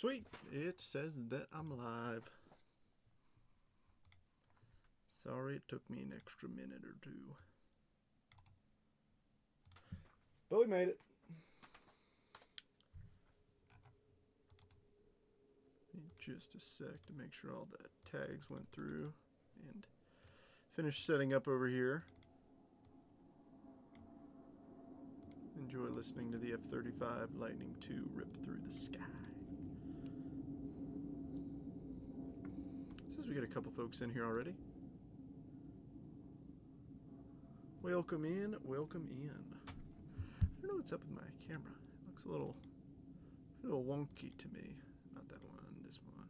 Sweet. It says that I'm live. Sorry it took me an extra minute or two. But we made it. Just a sec to make sure all the tags went through and finish setting up over here. Enjoy listening to the F-35 Lightning II rip through the sky. Says we got a couple folks in here already. Welcome in, welcome in. I don't know what's up with my camera. It looks a little wonky to me. Not that one, this one.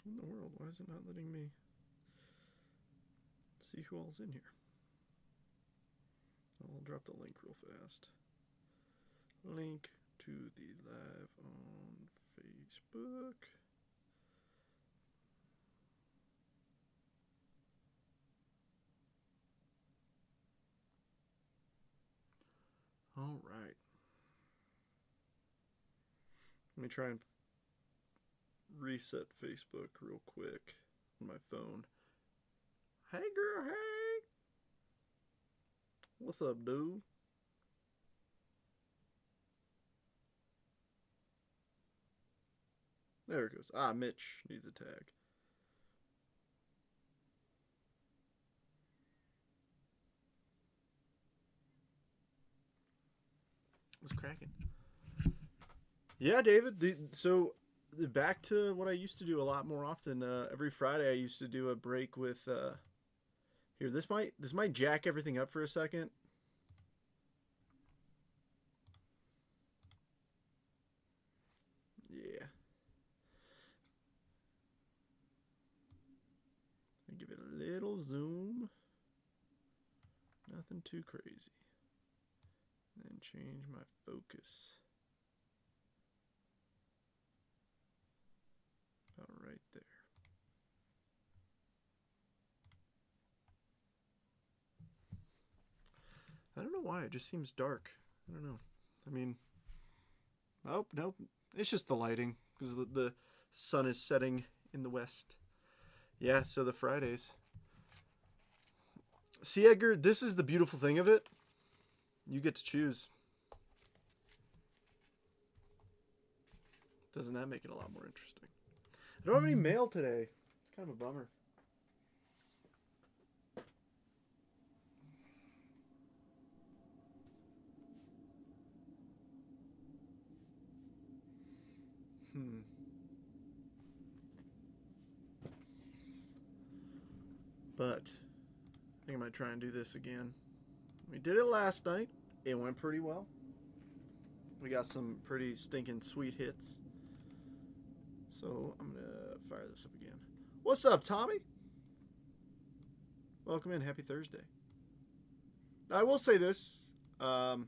What in the world? Why is it not letting me see who all's in here? I'll drop the link real fast. Link to the live on Facebook. All right. Let me try and reset Facebook real quick on my phone. Hey girl, hey! What's up, dude? There it goes. Ah, Mitch needs a tag. What's cracking? Yeah, David. So back to what I used to do a lot more often. Every Friday, I used to do a break with. Here, this might jack everything up for a second. Yeah. I give it a little zoom. Nothing too crazy. And then change my focus. About right there. I don't know why, it just seems dark. I don't know. I mean, oh, nope. It's just the lighting, because the sun is setting in the west. Yeah, so the Fridays. See, Edgar, this is the beautiful thing of it. You get to choose. Doesn't that make it a lot more interesting? I don't have any mail today. It's kind of a bummer. But I think I might try and do this again. We did it last night. It went pretty well. We got some pretty stinking sweet hits. So I'm going to fire this up again. What's up, Tommy? Welcome in. Happy Thursday. I will say this. Even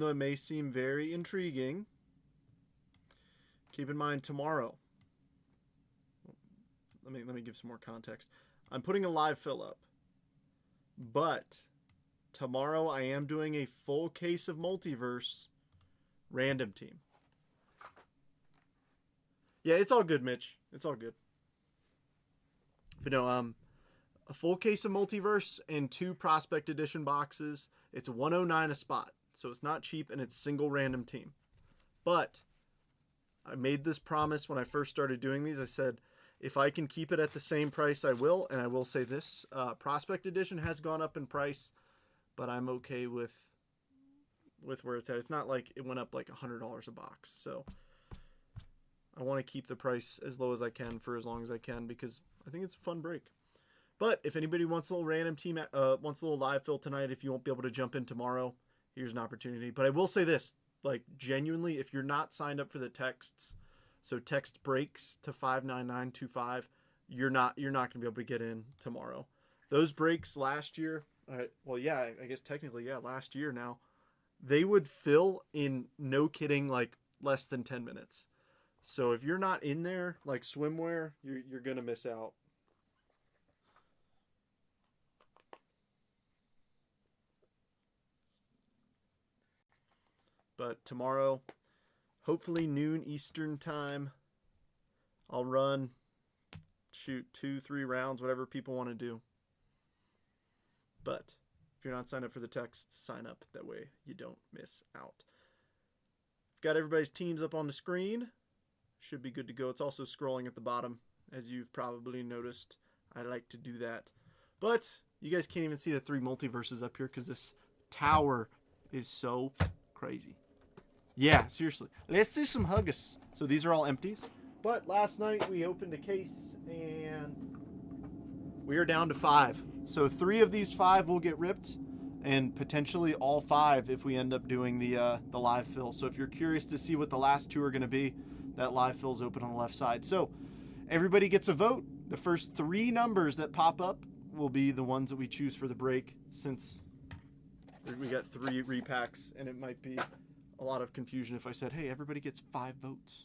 though it may seem very intriguing, keep in mind tomorrow. Let me give some more context. I'm putting a live fill up. But tomorrow I am doing a full case of Multiverse random team. Yeah, it's all good, Mitch. It's all good. But no, a full case of Multiverse and 2 Prospect Edition boxes. It's $109 a spot. So it's not cheap and it's single random team. But I made this promise when I first started doing these. I said, if I can keep it at the same price, I will. And I will say this, Prospect Edition has gone up in price, but I'm okay with where it's at. It's not like it went up like $100 a box. So I want to keep the price as low as I can for as long as I can because I think it's a fun break. But if anybody wants a little random team, wants a little live fill tonight, if you won't be able to jump in tomorrow, here's an opportunity. But I will say this, like genuinely, if you're not signed up for the texts, so text breaks to 59925, you're not going to be able to get in tomorrow. Those breaks last year, All right. Well, yeah, I guess technically, yeah, last year now. They would fill in, no kidding, like less than 10 minutes. So if you're not in there, like swimwear, you're going to miss out. But tomorrow, hopefully noon Eastern time, I'll run, shoot 2-3 rounds, whatever people want to do. But if you're not signed up for the text, sign up. That way you don't miss out. Got everybody's teams up on the screen. Should be good to go. It's also scrolling at the bottom, as you've probably noticed. I like to do that. But you guys can't even see the 3 multiverses up here because this tower is so crazy. Yeah, seriously. Let's do some huggies. So these are all empties. But last night we opened a case and we are down to 5. So 3 of these 5 will get ripped, and potentially all 5 if we end up doing the live fill. So if you're curious to see what the last 2 are going to be, that live fill is open on the left side. So everybody gets a vote. The first 3 numbers that pop up will be the ones that we choose for the break, since we got 3 repacks, and it might be a lot of confusion if I said, hey, everybody gets 5 votes.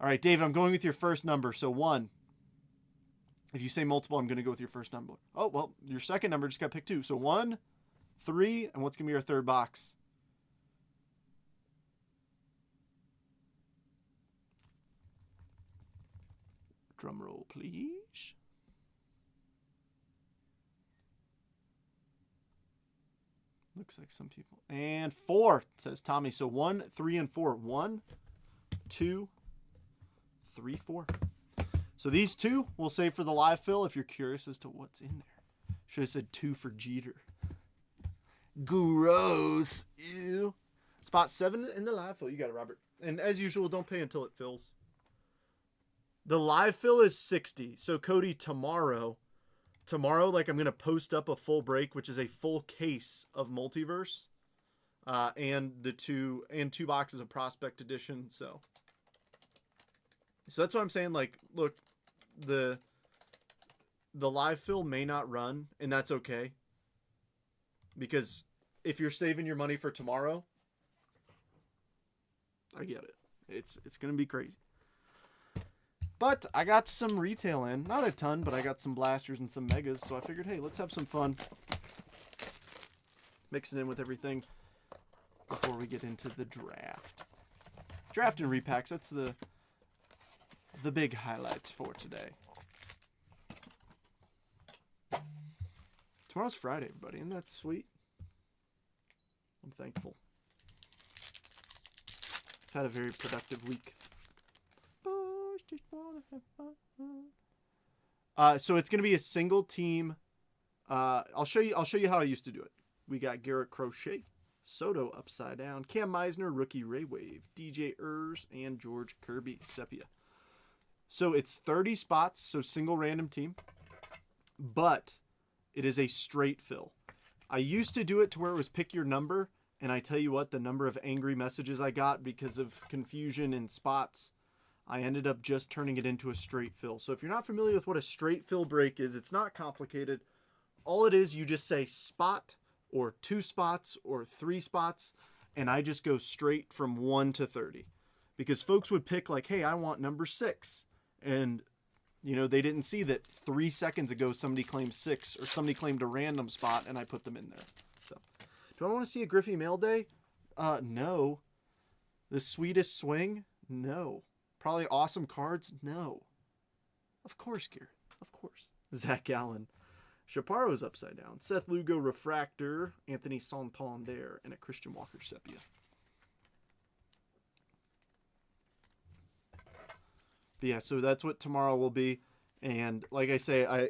All right, David, I'm going with your first number. So 1. If you say multiple, I'm going to go with your first number. Oh, well, your second number just got picked too. So 1, 3, and what's going to be our third box? Drum roll, please. Looks like some people. And 4, says Tommy. So 1, 3, and 4. 1, 2, 3, 4. So these 2 we'll save for the live fill if you're curious as to what's in there. Should have said 2 for Jeter. Gross. Ew. Spot 7 in the live fill. You got it, Robert. And as usual, don't pay until it fills. The live fill is 60. So Cody, tomorrow, like, I'm going to post up a full break, which is a full case of Multiverse, and 2 boxes of Prospect Edition. So that's what I'm saying. Like, look, the live fill may not run, and that's okay, because if you're saving your money for tomorrow, I get it. It's going to be crazy. But I got some retail in. Not a ton, but I got some blasters and some megas. So I figured, hey, let's have some fun. Mixing in with everything before we get into the draft. Draft and repacks, that's the big highlights for today. Tomorrow's Friday, everybody. Isn't that sweet? I'm thankful. I've had a very productive week. So it's going to be a single team. I'll show you how I used to do it. We got Garrett Crochet, Soto upside down, Cam Meisner, rookie Ray Wave, DJ Ers, and George Kirby Sepia. So it's 30 spots, so single random team, but it is a straight fill. I used to do it to where it was pick your number, and I tell you what, the number of angry messages I got because of confusion in spots, I ended up just turning it into a straight fill. So if you're not familiar with what a straight fill break is, it's not complicated. All it is, you just say spot or 2 spots or 3 spots, and I just go straight from 1 to 30. Because folks would pick like, hey, I want number 6. And, you know, they didn't see that 3 seconds ago somebody claimed 6 or somebody claimed a random spot and I put them in there. So, do I want to see a Griffey Mail Day? No. The sweetest swing? No. Probably awesome cards? No. Of course, Garrett. Of course. Zach Allen. Chaparro's upside down. Seth Lugo Refractor. Anthony Santander. And a Christian Walker Sepia. But yeah, so that's what tomorrow will be. And like I say,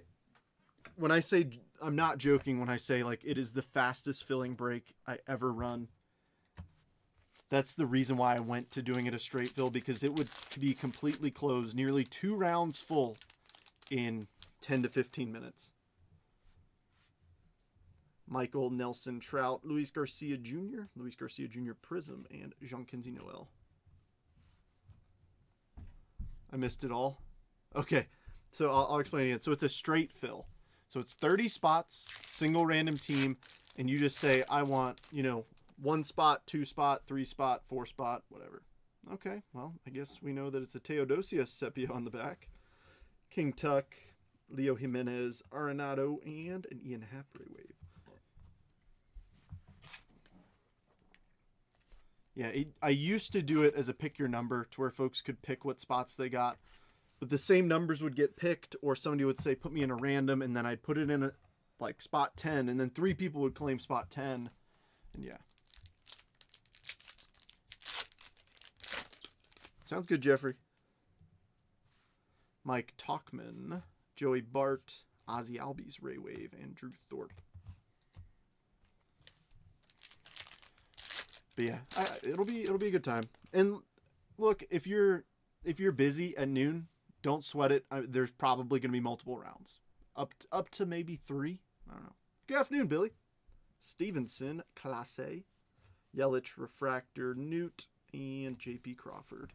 when I say, I'm not joking when I say like it is the fastest filling break I ever run. That's the reason why I went to doing it a straight fill, because it would be completely closed, nearly 2 rounds full in 10 to 15 minutes. Michael Nelson Trout, Luis Garcia Jr., Prism, and Jean-Kinsey Noel. I missed it all. Okay, so I'll explain it again. So it's a straight fill. So it's 30 spots, single random team, and you just say, I want, 1 spot, 2 spot, 3 spot, 4 spot, whatever. Okay, well, I guess we know that it's a Teodosius Sepia on the back. King Tuck, Leo Jimenez, Arenado, and an Ian Happ wave. Yeah, I used to do it as a pick your number to where folks could pick what spots they got. But the same numbers would get picked, or somebody would say, put me in a random, and then I'd put it in spot 10, and then 3 people would claim spot 10. And yeah. Sounds good, Jeffrey. Mike Talkman, Joey Bart, Ozzy Albies, Ray Wave, and Drew Thorpe. But yeah, it'll be a good time. And look, if you're busy at noon, don't sweat it. There's probably going to be multiple rounds, up to maybe 3. I don't know. Good afternoon, Billy. Stevenson, Class A, Yelich, Refractor, Newt, and J.P. Crawford.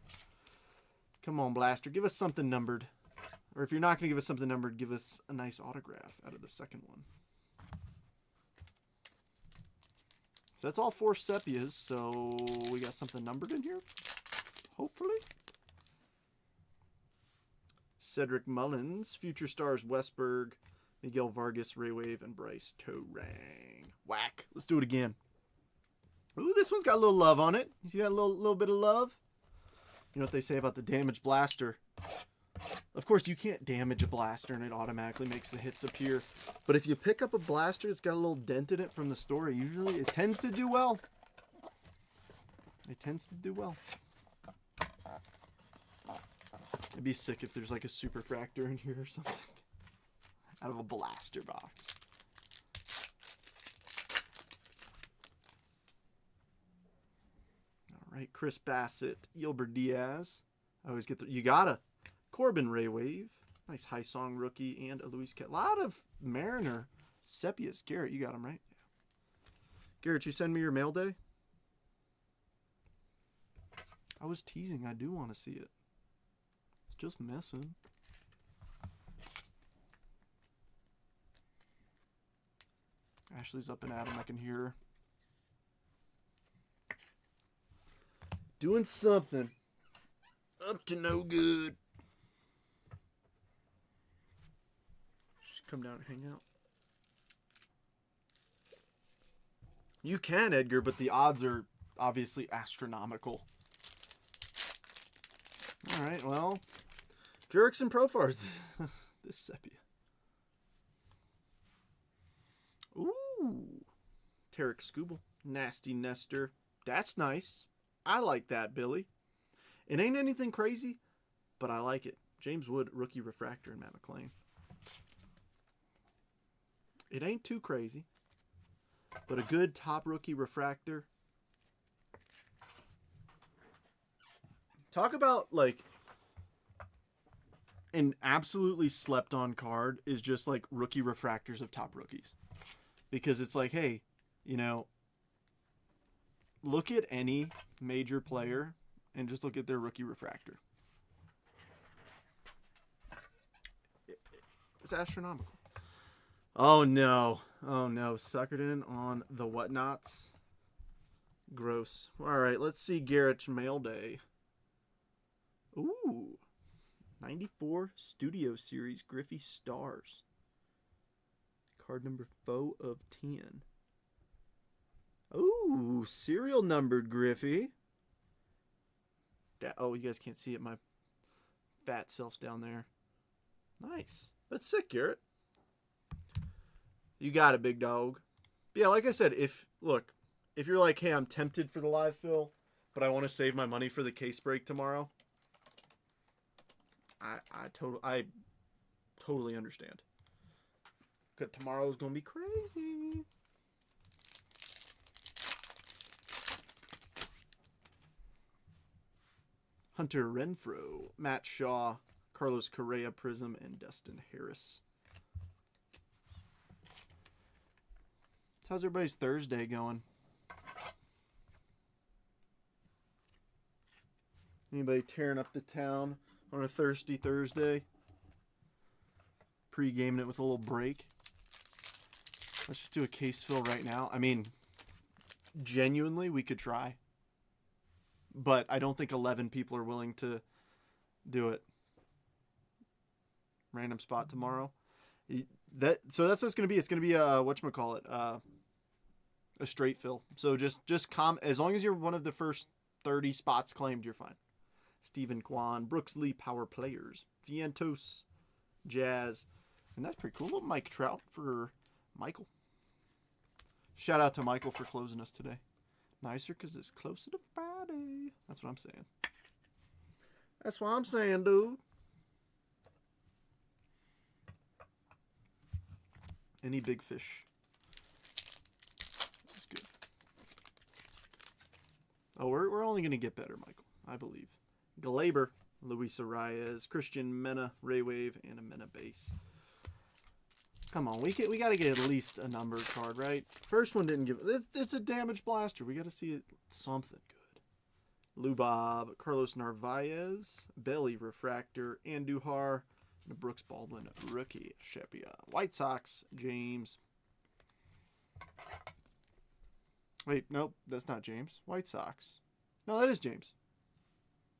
Come on, Blaster, give us something numbered. Or if you're not going to give us something numbered, give us a nice autograph out of the second one. So that's all 4 Sepias, so we got something numbered in here, hopefully. Cedric Mullins, Future Stars Westberg, Miguel Vargas, Ray Wave, and Bryce Torang. Whack. Let's do it again. Ooh, this one's got a little love on it. You see that little bit of love? You know what they say about the damaged blaster? Of course, you can't damage a blaster and it automatically makes the hits appear. But if you pick up a blaster that's got a little dent in it from the store, usually it tends to do well. It tends to do well. It'd be sick if there's like a superfractor in here or something. Out of a blaster box. All right, Chris Bassett, Yilbert Diaz. I always get you gotta. Corbin Ray Wave. Nice high song rookie and a Luis Cat. A lot of Mariner Sepias. Garrett, you got him, right? Yeah. Garrett, you send me your mail day? I was teasing. I do want to see it. It's just messing. Ashley's up and at him. I can hear her. Doing something. Up to no good. Just come down and hang out. You can, Edgar, but the odds are obviously astronomical. All right, well, Jerks and Profars. This Sepia. Ooh. Tarek Skubal. Nasty Nestor. That's nice. I like that, Billy. It ain't anything crazy, but I like it. James Wood, rookie refractor, and Matt McClain. It ain't too crazy, but a good top rookie refractor. Talk about, like, an absolutely slept on card is just, like, rookie refractors of top rookies. Because it's like, hey, you know, look at any major player and just look at their rookie refractor. It's astronomical. Oh, no. Oh, no. Suckered in on the whatnots. Gross. All right, let's see Garrett's mail day. Ooh. 94 Studio Series Griffey Stars. Card number 4 of 10. Ooh, serial numbered Griffey. Oh, you guys can't see it. My fat self's down there. Nice. That's sick, Garrett. You got it, big dog. But yeah, like I said, if you're like, hey, I'm tempted for the live fill, but I want to save my money for the case break tomorrow, I totally understand. Because tomorrow's going to be crazy. Hunter Renfroe, Matt Shaw, Carlos Correa Prism, and Dustin Harris. How's everybody's Thursday going? Anybody tearing up the town on a thirsty Thursday? Pre-gaming it with a little break? Let's just do a case fill right now. I mean, genuinely, we could try. But I don't think 11 people are willing to do it. Random spot tomorrow. So that's what it's going to be. It's going to be a, whatchamacallit, a straight fill. So just as long as you're one of the first 30 spots claimed, you're fine. Stephen Kwan, Brooks Lee, Power Players, Vientos, Jazz. And that's pretty cool. Little Mike Trout for Michael. Shout out to Michael for closing us today. Nicer because it's closer to Friday. That's what I'm saying. That's what I'm saying, dude. Any big fish. That's good. Oh, we're only going to get better, Michael. I believe. Glaber, Luis Arias, Christian Mena, Ray Wave, and a Mena base. Come on, we got to get at least a numbered card, right? First one didn't give... It's a damage blaster. We got to see it something good. Lubob, Carlos Narvaez, Belly Refractor, Andujar, and a Brooks Baldwin rookie. Shepia. White Sox, James. Wait, nope, that's not James. White Sox. No, that is James.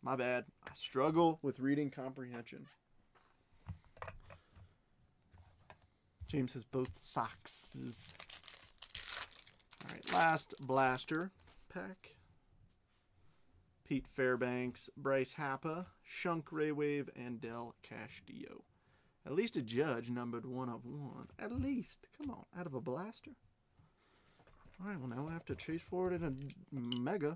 My bad. I struggle with reading comprehension. James has both socks. All right, last blaster pack. Pete Fairbanks, Bryce Happa, Shunk Ray Wave, and Del Castillo. At least a judge numbered 1 of 1. At least. Come on, out of a blaster. All right, well, now we have to chase forward in a mega.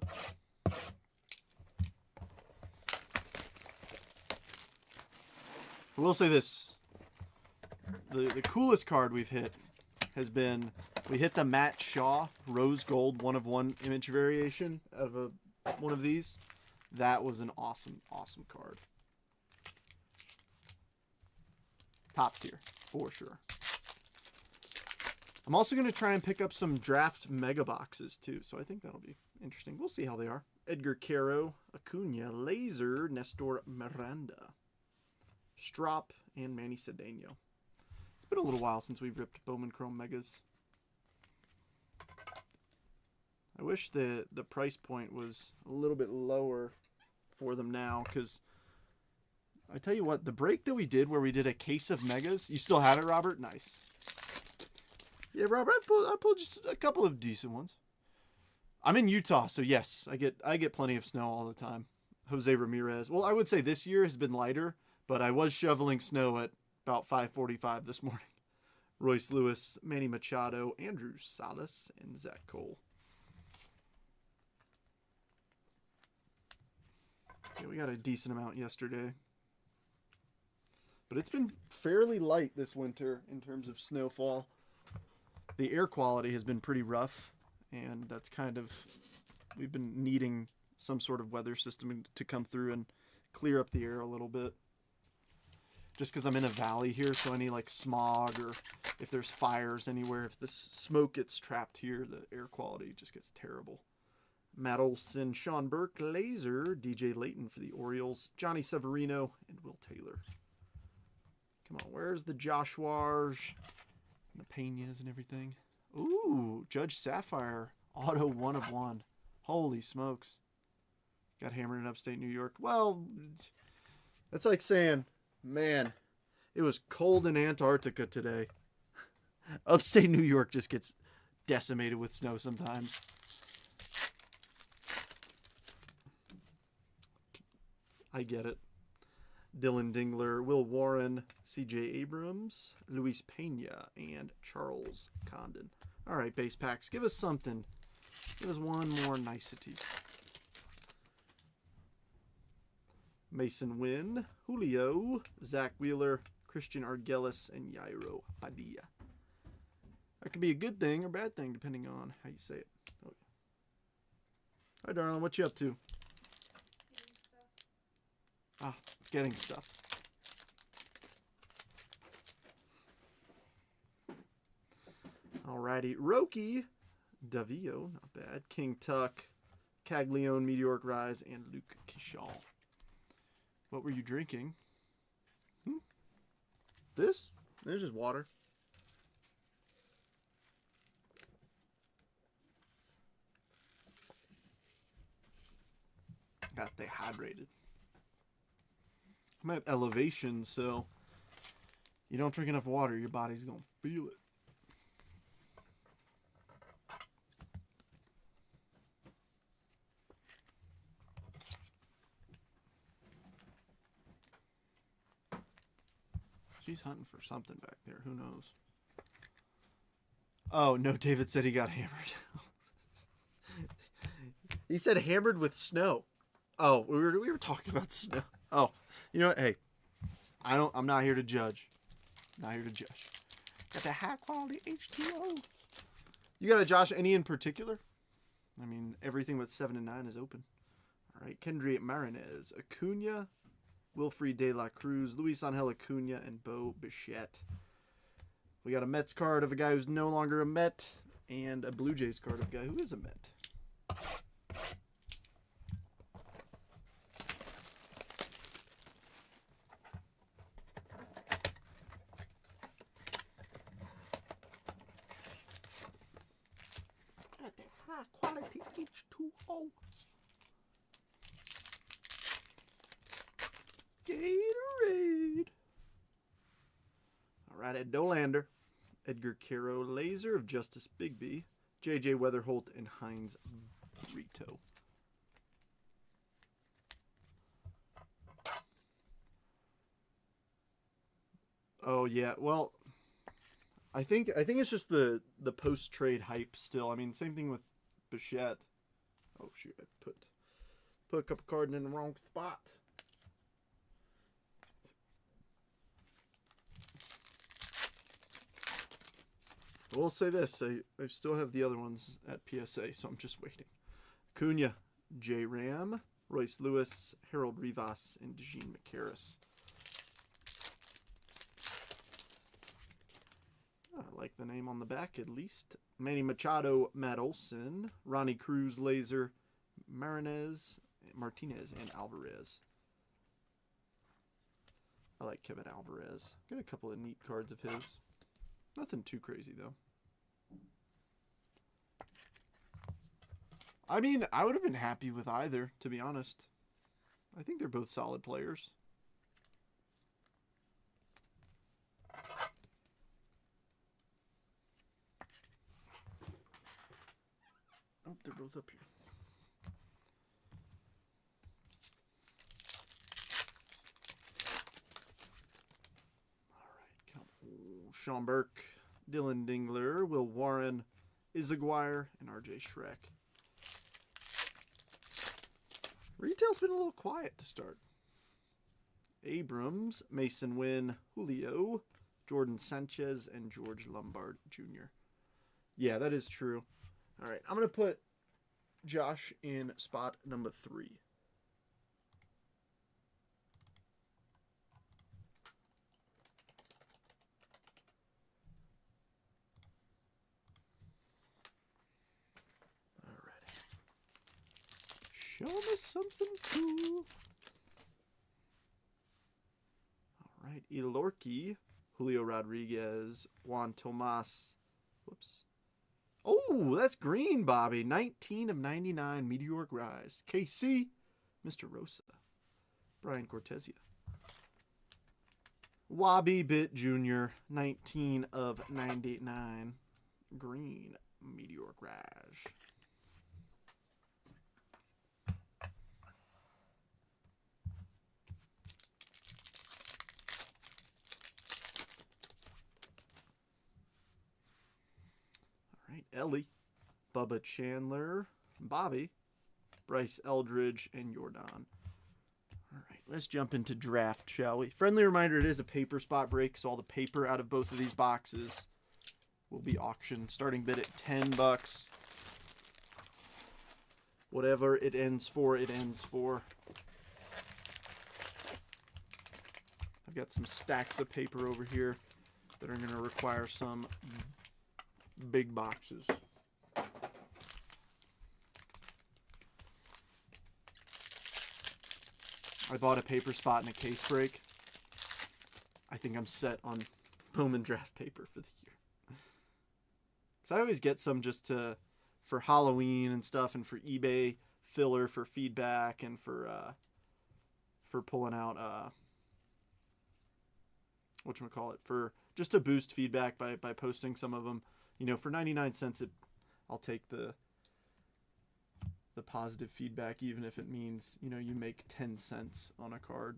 I will say this. The coolest card we've hit has been, we hit the Matt Shaw Rose Gold 1 of 1 image variation of one of these. That was an awesome, awesome card. Top tier, for sure. I'm also going to try and pick up some draft mega boxes too, so I think that'll be interesting. We'll see how they are. Edgar Caro, Acuna, Laser, Nestor Miranda, Strop, and Manny Cedeno. It's been a little while since we've ripped Bowman Chrome Megas. I wish the price point was a little bit lower for them now, because I tell you what, the break that we did where we did a case of Megas, you still have it, Robert? Nice. Yeah, Robert, I pulled just a couple of decent ones. I'm in Utah, so yes, I get plenty of snow all the time. Jose Ramirez. Well, I would say this year has been lighter, but I was shoveling snow at about 5:45 this morning. Royce Lewis, Manny Machado, Andrew Salas, and Zach Cole. Yeah, we got a decent amount yesterday. But it's been fairly light this winter in terms of snowfall. The air quality has been pretty rough, and that's kind of, we've been needing some sort of weather system to come through and clear up the air a little bit. Just because I'm in a valley here, so any like smog or if there's fires anywhere, if the smoke gets trapped here, the air quality just gets terrible. Matt Olson, Sean Burke, Laser, DJ Layton for the Orioles, Johnny Severino, and Will Taylor. Come on, where's the Joshuars and the Peñas and everything? Ooh, Judge Sapphire, auto 1 of 1. Holy smokes. Got hammered in upstate New York. Well, that's like saying, man, it was cold in Antarctica today. Upstate New York just gets decimated with snow sometimes. I get it. Dylan Dingler, Will Warren, CJ Abrams, Luis Pena, and Charles Condon. All right, base packs, give us something. Give us one more nicety. Mason Wynn, Julio, Zach Wheeler, Christian Argelis, and Yairo Padilla. That could be a good thing or bad thing, depending on how you say it. Oh, yeah. Hi, darling. What you up to? Ah, getting stuff. Alrighty. Roki, Davio, not bad. King Tuck, Caglione, Meteoric Rise, and Luke Kishal. What were you drinking? This? There's just water. Got dehydrated. I'm at elevation, so you don't drink enough water, your body's going to feel it. She's hunting for something back there. Who knows? Oh, no, David said he got hammered. He said hammered with snow. Oh, we were talking about snow. Oh, you know what? Hey, I'm not here to judge. Not here to judge. Got the high quality H2O. You got a Josh, any in particular? I mean, everything but 7 and 9 is open. All right, Kendry Marinez, Acuna, Wilfred De La Cruz, Luis Angel Acuna, and Bo Bichette. We got a Mets card of a guy who's no longer a Met, and a Blue Jays card of a guy who is a Met. Got that high quality H2O. Gatorade. All right, Ed Dolander, Edgar Caro, Laser of Justice Bigby, J.J. Weatherholt, and Heinz Brito. Oh yeah, well, I think it's just the post trade hype still. I mean, same thing with Bichette. Oh shoot, I put a couple cards in the wrong spot. We'll say this, I still have the other ones at PSA, so I'm just waiting. Cunha, J. Ram, Royce Lewis, Harold Rivas, and Dejean McCarris. I like the name on the back at least. Manny Machado, Matt Olson, Ronnie Cruz, Laser, Martinez, and Alvarez. I like Kevin Alvarez. Got a couple of neat cards of his. Nothing too crazy, though. I mean, I would have been happy with either, to be honest. I think they're both solid players. Oh, they're both up here. Sean Burke, Dylan Dingler, Will Warren, Izaguirre, and RJ Schreck. Retail's been a little quiet to start. Abrams, Mason Wynn, Julio, Jordan Sanchez, and George Lombard Jr. Yeah, that is true. All right, I'm going to put Josh in spot number 3. Show me something cool. All right, Ilorki, Julio Rodriguez, Juan Tomas. Whoops. Oh, that's green, Bobby. 19 of 99, Meteoric Rise. KC, Mr. Rosa, Brian Cortezia. Wabi Bit Jr., 19 of 99, green, Meteoric Rise. Ellie, Bubba Chandler, Bobby, Bryce Eldridge, and Jordan. All right, let's jump into draft, shall we? Friendly reminder, it is a paper spot break, so all the paper out of both of these boxes will be auctioned. Starting bid at $10. Whatever it ends for, it ends for. I've got some stacks of paper over here that are going to require some big boxes. I bought a paper spot and a case break. I think I'm set on Bowman draft paper for the year. Because I always get some just for Halloween and stuff, and for eBay filler for feedback and for pulling out whatchamacallit, for just to boost feedback by posting some of them. You know, for 99 cents, I'll take the positive feedback, even if it means, you know, you make 10 cents on a card.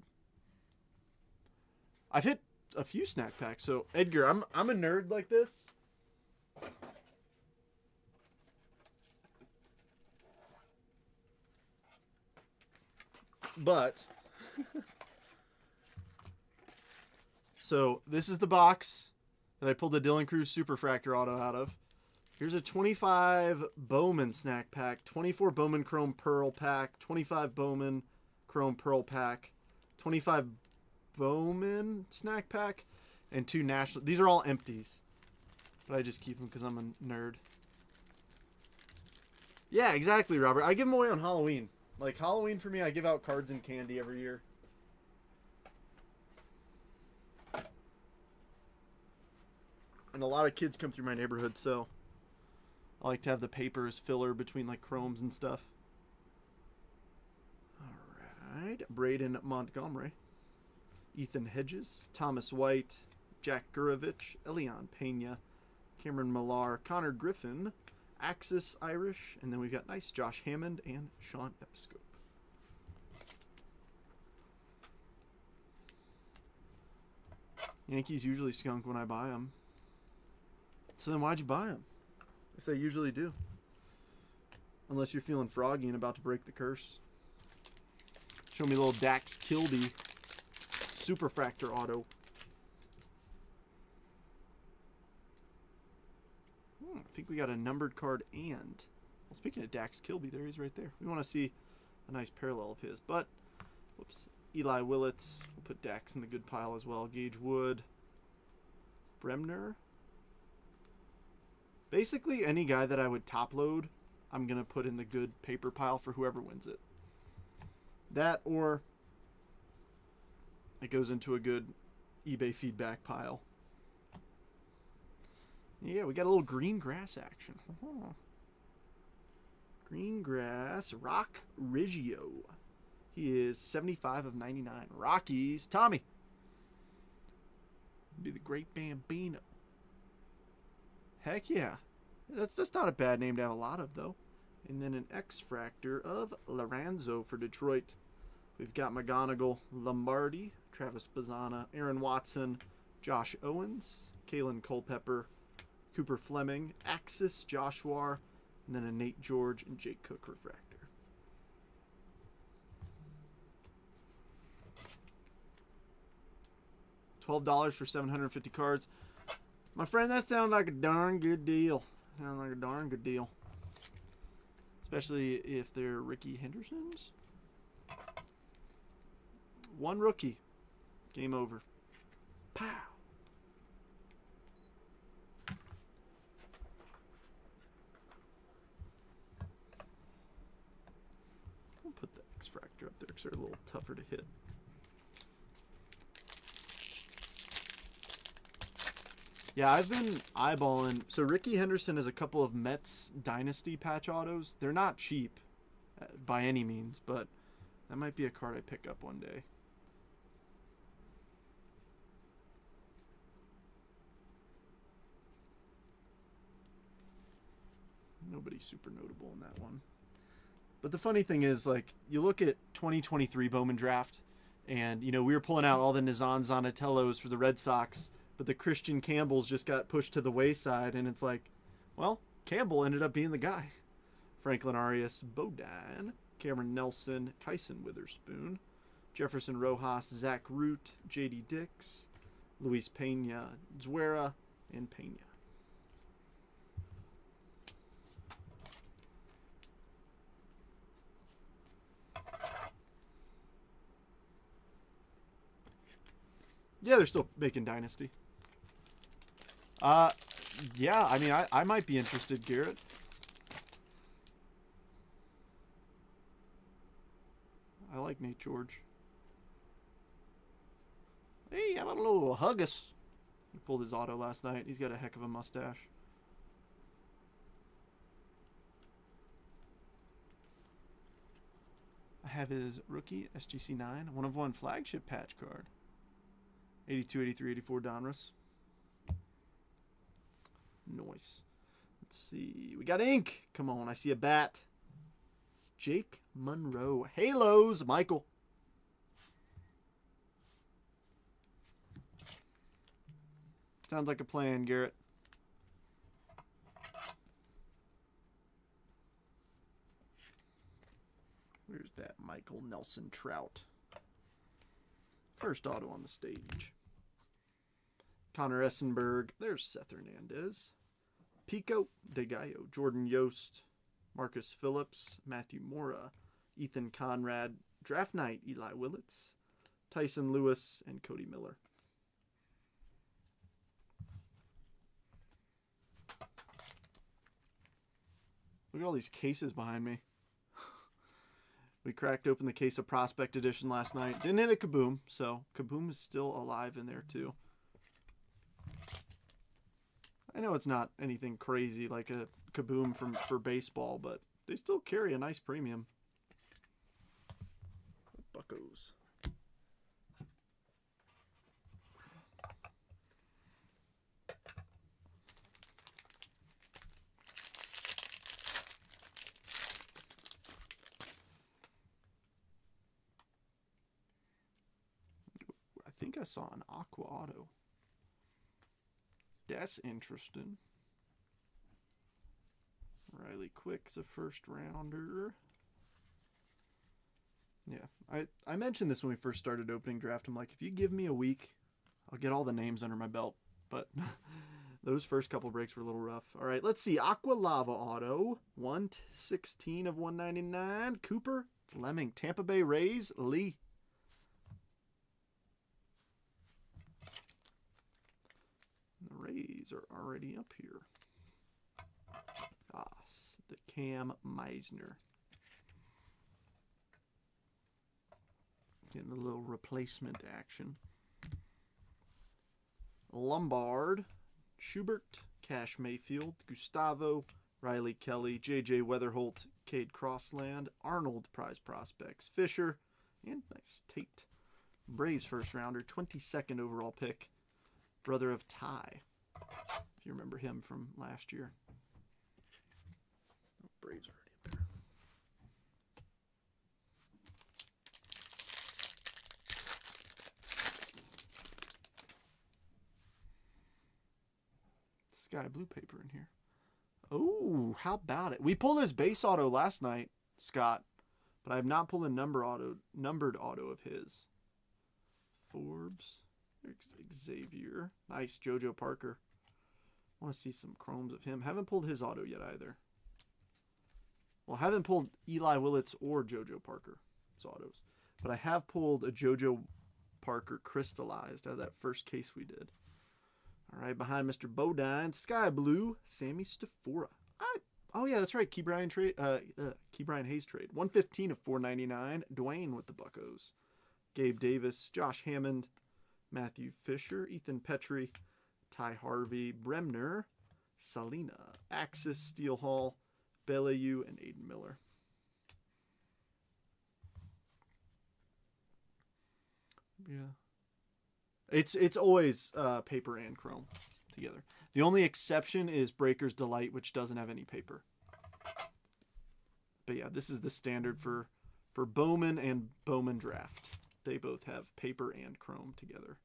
I've hit a few snack packs. So Edgar, I'm a nerd like this. But so this is the box that I pulled the Dylan Cruz Superfractor auto out of. Here's a 25 Bowman snack pack, 24 Bowman Chrome Pearl pack, 25 Bowman Chrome Pearl pack, 25 Bowman snack pack, and 2 national. These are all empties, but I just keep them because I'm a nerd. Yeah, exactly, Robert. I give them away on Halloween. Like, Halloween for me, I give out cards and candy every year. And a lot of kids come through my neighborhood, so I like to have the paper as filler between, like, chromes and stuff. All right. Braden Montgomery, Ethan Hedges, Thomas White, Jack Gurovich, Elian Pena, Cameron Millar, Connor Griffin, Axis Irish, and then we've got nice Josh Hammond and Sean Epscope. Yankees usually skunk when I buy them. So then why'd you buy them? If they usually do. Unless you're feeling froggy and about to break the curse. Show me a little Dax Kilby Superfractor auto. I think we got a numbered card and... Well, speaking of Dax Kilby, there he is right there. We want to see a nice parallel of his. But, whoops. Eli Willits. We'll put Dax in the good pile as well. Gage Wood. Bremner. Basically, any guy that I would top load, I'm going to put in the good paper pile for whoever wins it. That or it goes into a good eBay feedback pile. Yeah, we got a little green grass action. Green grass, Rock Riggio. He is 75 of 99. Rockies, Tommy. Be the great Bambino. Heck yeah. That's not a bad name to have a lot of, though. And then an X-Fractor of Lorenzo for Detroit. We've got McGonigal, Lombardi, Travis Bazzana, Aaron Watson, Josh Owens, Kalen Culpepper, Cooper Fleming, Axis Joshua, and then a Nate George and Jake Cook refractor. $12 for 750 cards. My friend, that sounds like a darn good deal. Sounds like a darn good deal. Especially if they're Ricky Henderson's. One rookie. Game over. Pow. We'll put the X-Fractor up there because they're a little tougher to hit. Yeah, I've been eyeballing. So Ricky Henderson has a couple of Mets Dynasty patch autos. They're not cheap by any means, but that might be a card I pick up one day. Nobody's super notable in that one. But the funny thing is, like, you look at 2023 Bowman draft, and, you know, we were pulling out all the Nizan Zanatellos for the Red Sox, but the Christian Campbells just got pushed to the wayside, and it's like, well, Campbell ended up being the guy. Franklin Arias, Bodine, Cameron Nelson, Kyson Witherspoon, Jefferson Rojas, Zach Root, J.D. Dix, Luis Pena, Zuera, and Pena. Yeah, they're still making Dynasty. Yeah, I mean, I might be interested, Garrett. I like Nate George. Hey, how about a little Huggus? He pulled his auto last night. He's got a heck of a mustache. have his rookie SGC 9, 1/1 flagship patch card. 82, 83, 84 Donruss. Nice. Let's see. We got ink. Come on, I see a bat. Jake Monroe. Halos, Michael. Sounds like a plan, Garrett. Where's that Michael Nelson Trout? First auto on the stage. Connor Essenberg. There's Seth Hernandez. Pico de Gallo. Jordan Yost. Marcus Phillips. Matthew Mora. Ethan Conrad. Draft Night. Eli Willits. Tyson Lewis. And Cody Miller. Look at all these cases behind me. We cracked open the case of Prospect Edition last night. Didn't hit a Kaboom, so Kaboom is still alive in there too. I know it's not anything crazy like a Kaboom for baseball, but they still carry a nice premium. Buccos. I think I saw an Aqua Auto. That's interesting. Riley Quick's a first rounder. Yeah, I mentioned this when we first started opening draft. I'm like, if you give me a week, I'll get all the names under my belt. But those first couple breaks were a little rough. All right, let's see. Aqua Lava Auto. 1/16 of 199. Cooper Fleming. Tampa Bay Rays. Lee. The Rays are already up here. The Cam Meisner. Getting a little replacement action. Lombard, Schubert, Cash Mayfield, Gustavo, Riley Kelly, J.J. Weatherholt, Cade Crossland, Arnold Prize Prospects, Fisher, and nice Tate. Braves first rounder, 22nd overall pick, brother of Ty, if you remember him from last year. Oh, Braves already up there. Sky blue paper in here. Oh, how about it? We pulled his base auto last night, Scott, but I have not pulled a numbered auto of his. Forbes, Xavier, nice. JoJo Parker. I want to see some chromes of him. Haven't pulled his auto yet either. Well, haven't pulled Eli Willits or JoJo Parker's autos, but I have pulled a JoJo Parker crystallized out of that first case we did. All right, behind Mr. Bodine, Sky Blue, Sammy Stafora. Oh yeah, that's right. Key-Brian Hayes trade. 115 of 499. Dwayne with the Buccos. Gabe Davis, Josh Hammond, Matthew Fisher, Ethan Petrie, Ty Harvey, Bremner, Salina, Axis, Steel Hall, Belleu, and Aiden Miller. Yeah. It's always paper and chrome together. The only exception is Breaker's Delight, which doesn't have any paper. But yeah, this is the standard for Bowman and Bowman Draft. They both have paper and chrome together.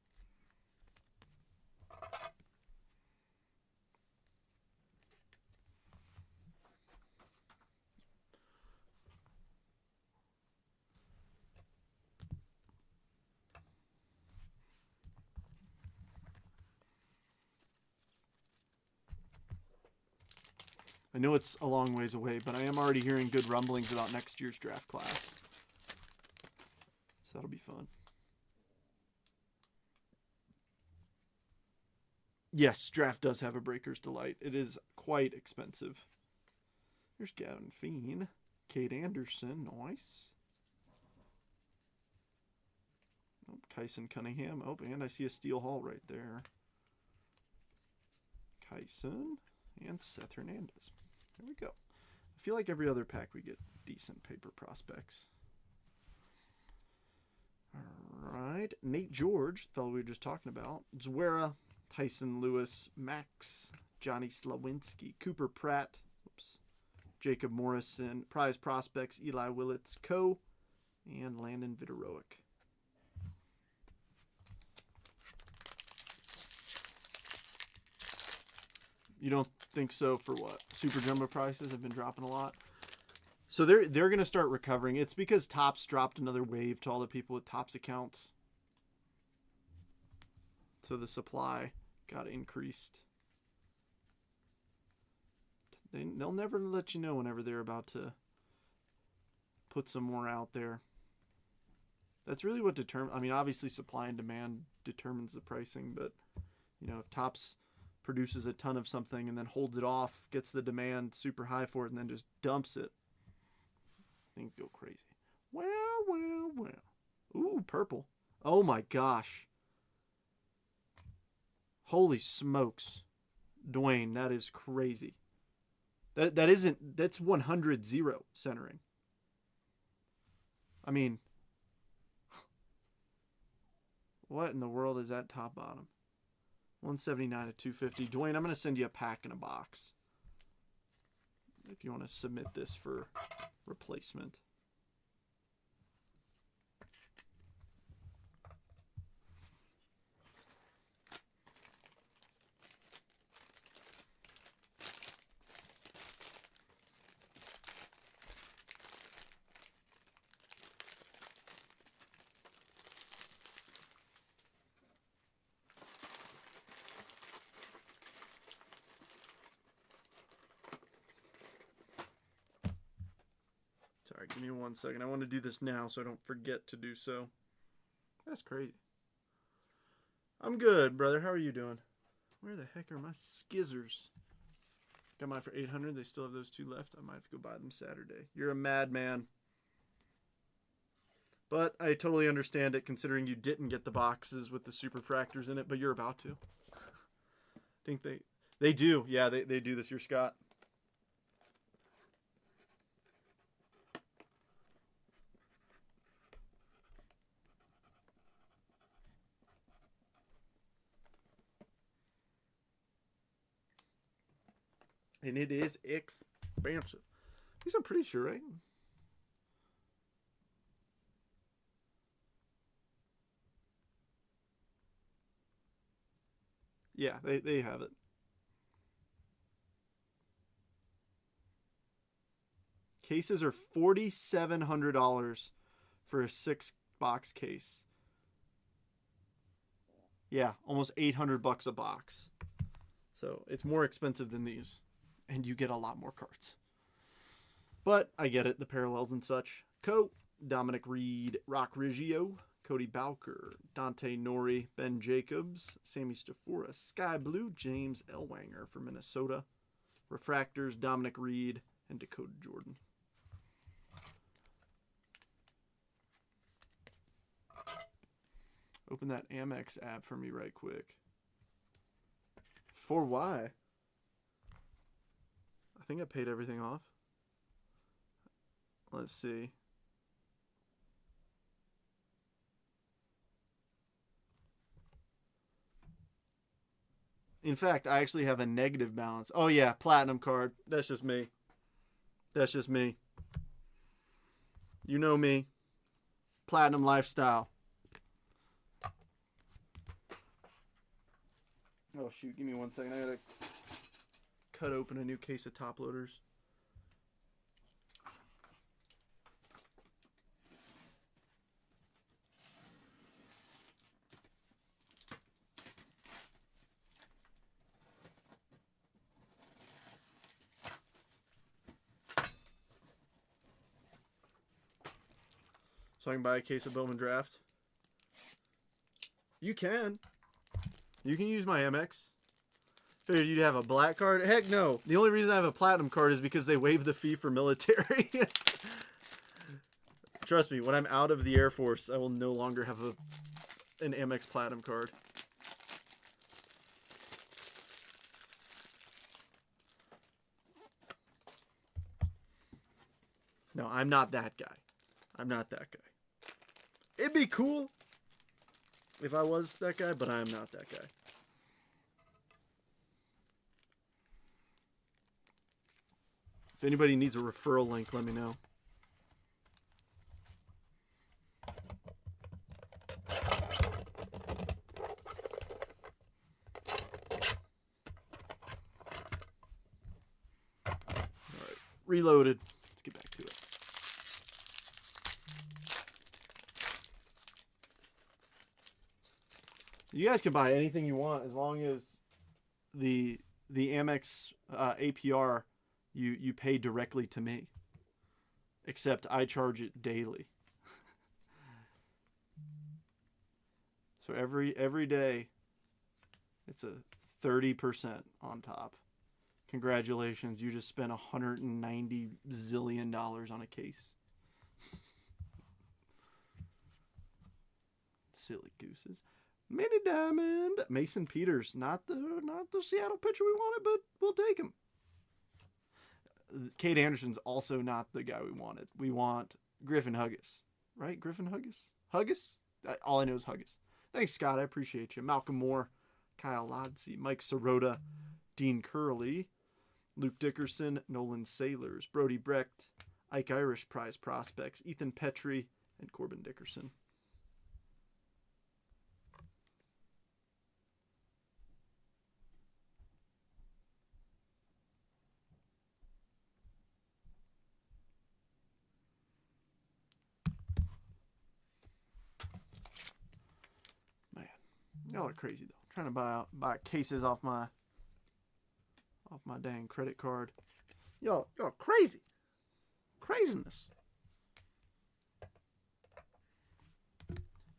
I know it's a long ways away, but I am already hearing good rumblings about next year's draft class. So that'll be fun. Yes, draft does have a Breaker's Delight. It is quite expensive. There's Gavin Feen. Cade Anderson. Nice. Oh, Kyson Cunningham. Oh, and I see a Steel Hall right there. Kyson and Seth Hernandez. There we go. I feel like every other pack we get decent paper prospects. All right. Nate George, the fellow we were just talking about. Zuera, Tyson Lewis, Max, Johnny Slawinski, Cooper Pratt, Jacob Morrison, prize prospects, Eli Willits, Co., and Landon Viteroic. You don't think so for what? Super Jumbo prices have been dropping a lot. So they're going to start recovering. It's because Topps dropped another wave to all the people with Topps accounts. So the supply got increased. They'll never let you know whenever they're about to put some more out there. That's really what determines. I mean, obviously supply and demand determines the pricing, but you know, if Topps produces a ton of something and then holds it off, gets the demand super high for it, and then just dumps it, things go crazy. Well. Ooh, purple. Oh my gosh. Holy smokes. Dwayne, that is crazy. That's 100-0 centering. I mean, what in the world is that top bottom? 179 at 250. Dwayne, I'm going to send you a pack in a box if you want to submit this for replacement. Sorry, give me 1 second. I want to do this now so I don't forget to do so. That's crazy. I'm good, brother. How are you doing? Where the heck are my skizzers? Got mine for 800. They still have those 2 left. I might have to go buy them Saturday. You're a madman. But I totally understand it considering you didn't get the boxes with the superfractors in it, but you're about to. I think they do. Yeah, they do this year, Scott. And it is expensive. At least I'm pretty sure, right? Yeah, they have it. Cases are $4,700 for a 6-box case. Yeah, almost $800 a box. So it's more expensive than these. And you get a lot more cards. But I get it, the parallels and such. Dominic Reed, Rock Riggio, Cody Bowker, Dante Nori, Ben Jacobs, Sammy Stafura, Sky Blue, James Ellwanger for Minnesota. Refractors, Dominic Reed, and Dakota Jordan. Open that Amex app for me right quick. For why? I think I paid everything off. Let's see. In fact, I actually have a negative balance. Oh yeah, platinum card. That's just me. That's just me. You know me. Platinum lifestyle. Oh shoot, give me 1 second. I gotta cut open a new case of top loaders. So I can buy a case of Bowman Draft. You can. You can use my Amex. Figured you'd have a black card. Heck no. The only reason I have a platinum card is because they waived the fee for military. Trust me, when I'm out of the Air Force, I will no longer have an Amex platinum card. No, I'm not that guy. I'm not that guy. It'd be cool if I was that guy, but I am not that guy. If anybody needs a referral link, let me know. Alright, reloaded. Let's get back to it. You guys can buy anything you want as long as the Amex APR you pay directly to me. Except I charge it daily. So every day it's a 30% on top. Congratulations, you just spent $190 zillion on a case. Silly gooses. Mini Diamond. Mason Peters. Not the Seattle pitcher we wanted, but we'll take him. Cade Anderson's also not the guy we wanted. We want Griffin Huggis. Right? Griffin Huggis? Huggis? All I know is Huggis. Thanks, Scott. I appreciate you. Malcolm Moore. Kyle Lodsey. Mike Sirota. Dean Curley. Luke Dickerson. Nolan Sailors. Brody Brecht. Ike Irish prize prospects. Ethan Petrie. And Corbin Dickerson. Y'all are crazy though. Trying to buy cases off my dang credit card. Y'all crazy. Craziness.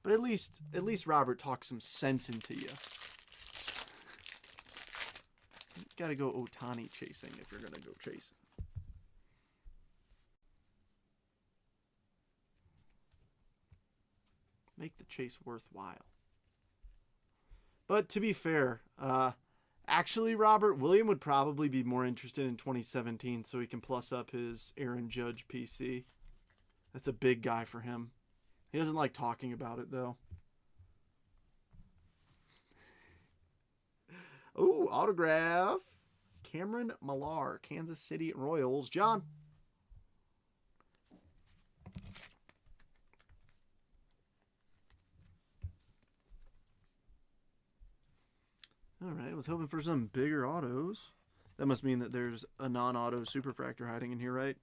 But at least Robert talks some sense into you. You gotta go Ohtani chasing if you're gonna go chasing. Make the chase worthwhile. But to be fair, actually, Robert, William would probably be more interested in 2017 so he can plus up his Aaron Judge PC. That's a big guy for him. He doesn't like talking about it, though. Oh, autograph. Cameron Millar, Kansas City Royals. John. All right, I was hoping for some bigger autos. That must mean that there's a non-auto superfractor hiding in here, right?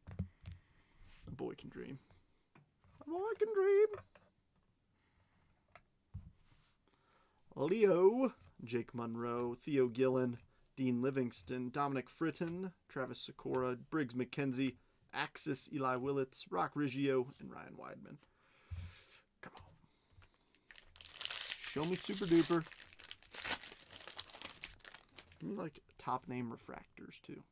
A boy can dream. A boy can dream. Leo, Jake Monroe, Theo Gillen, Dean Livingston, Dominic Fritton, Travis Sikora, Briggs McKenzie, Axis, Eli Willits, Rock Riggio, and Ryan Weidman. Come on. Show me super duper. Give me like top name refractors too.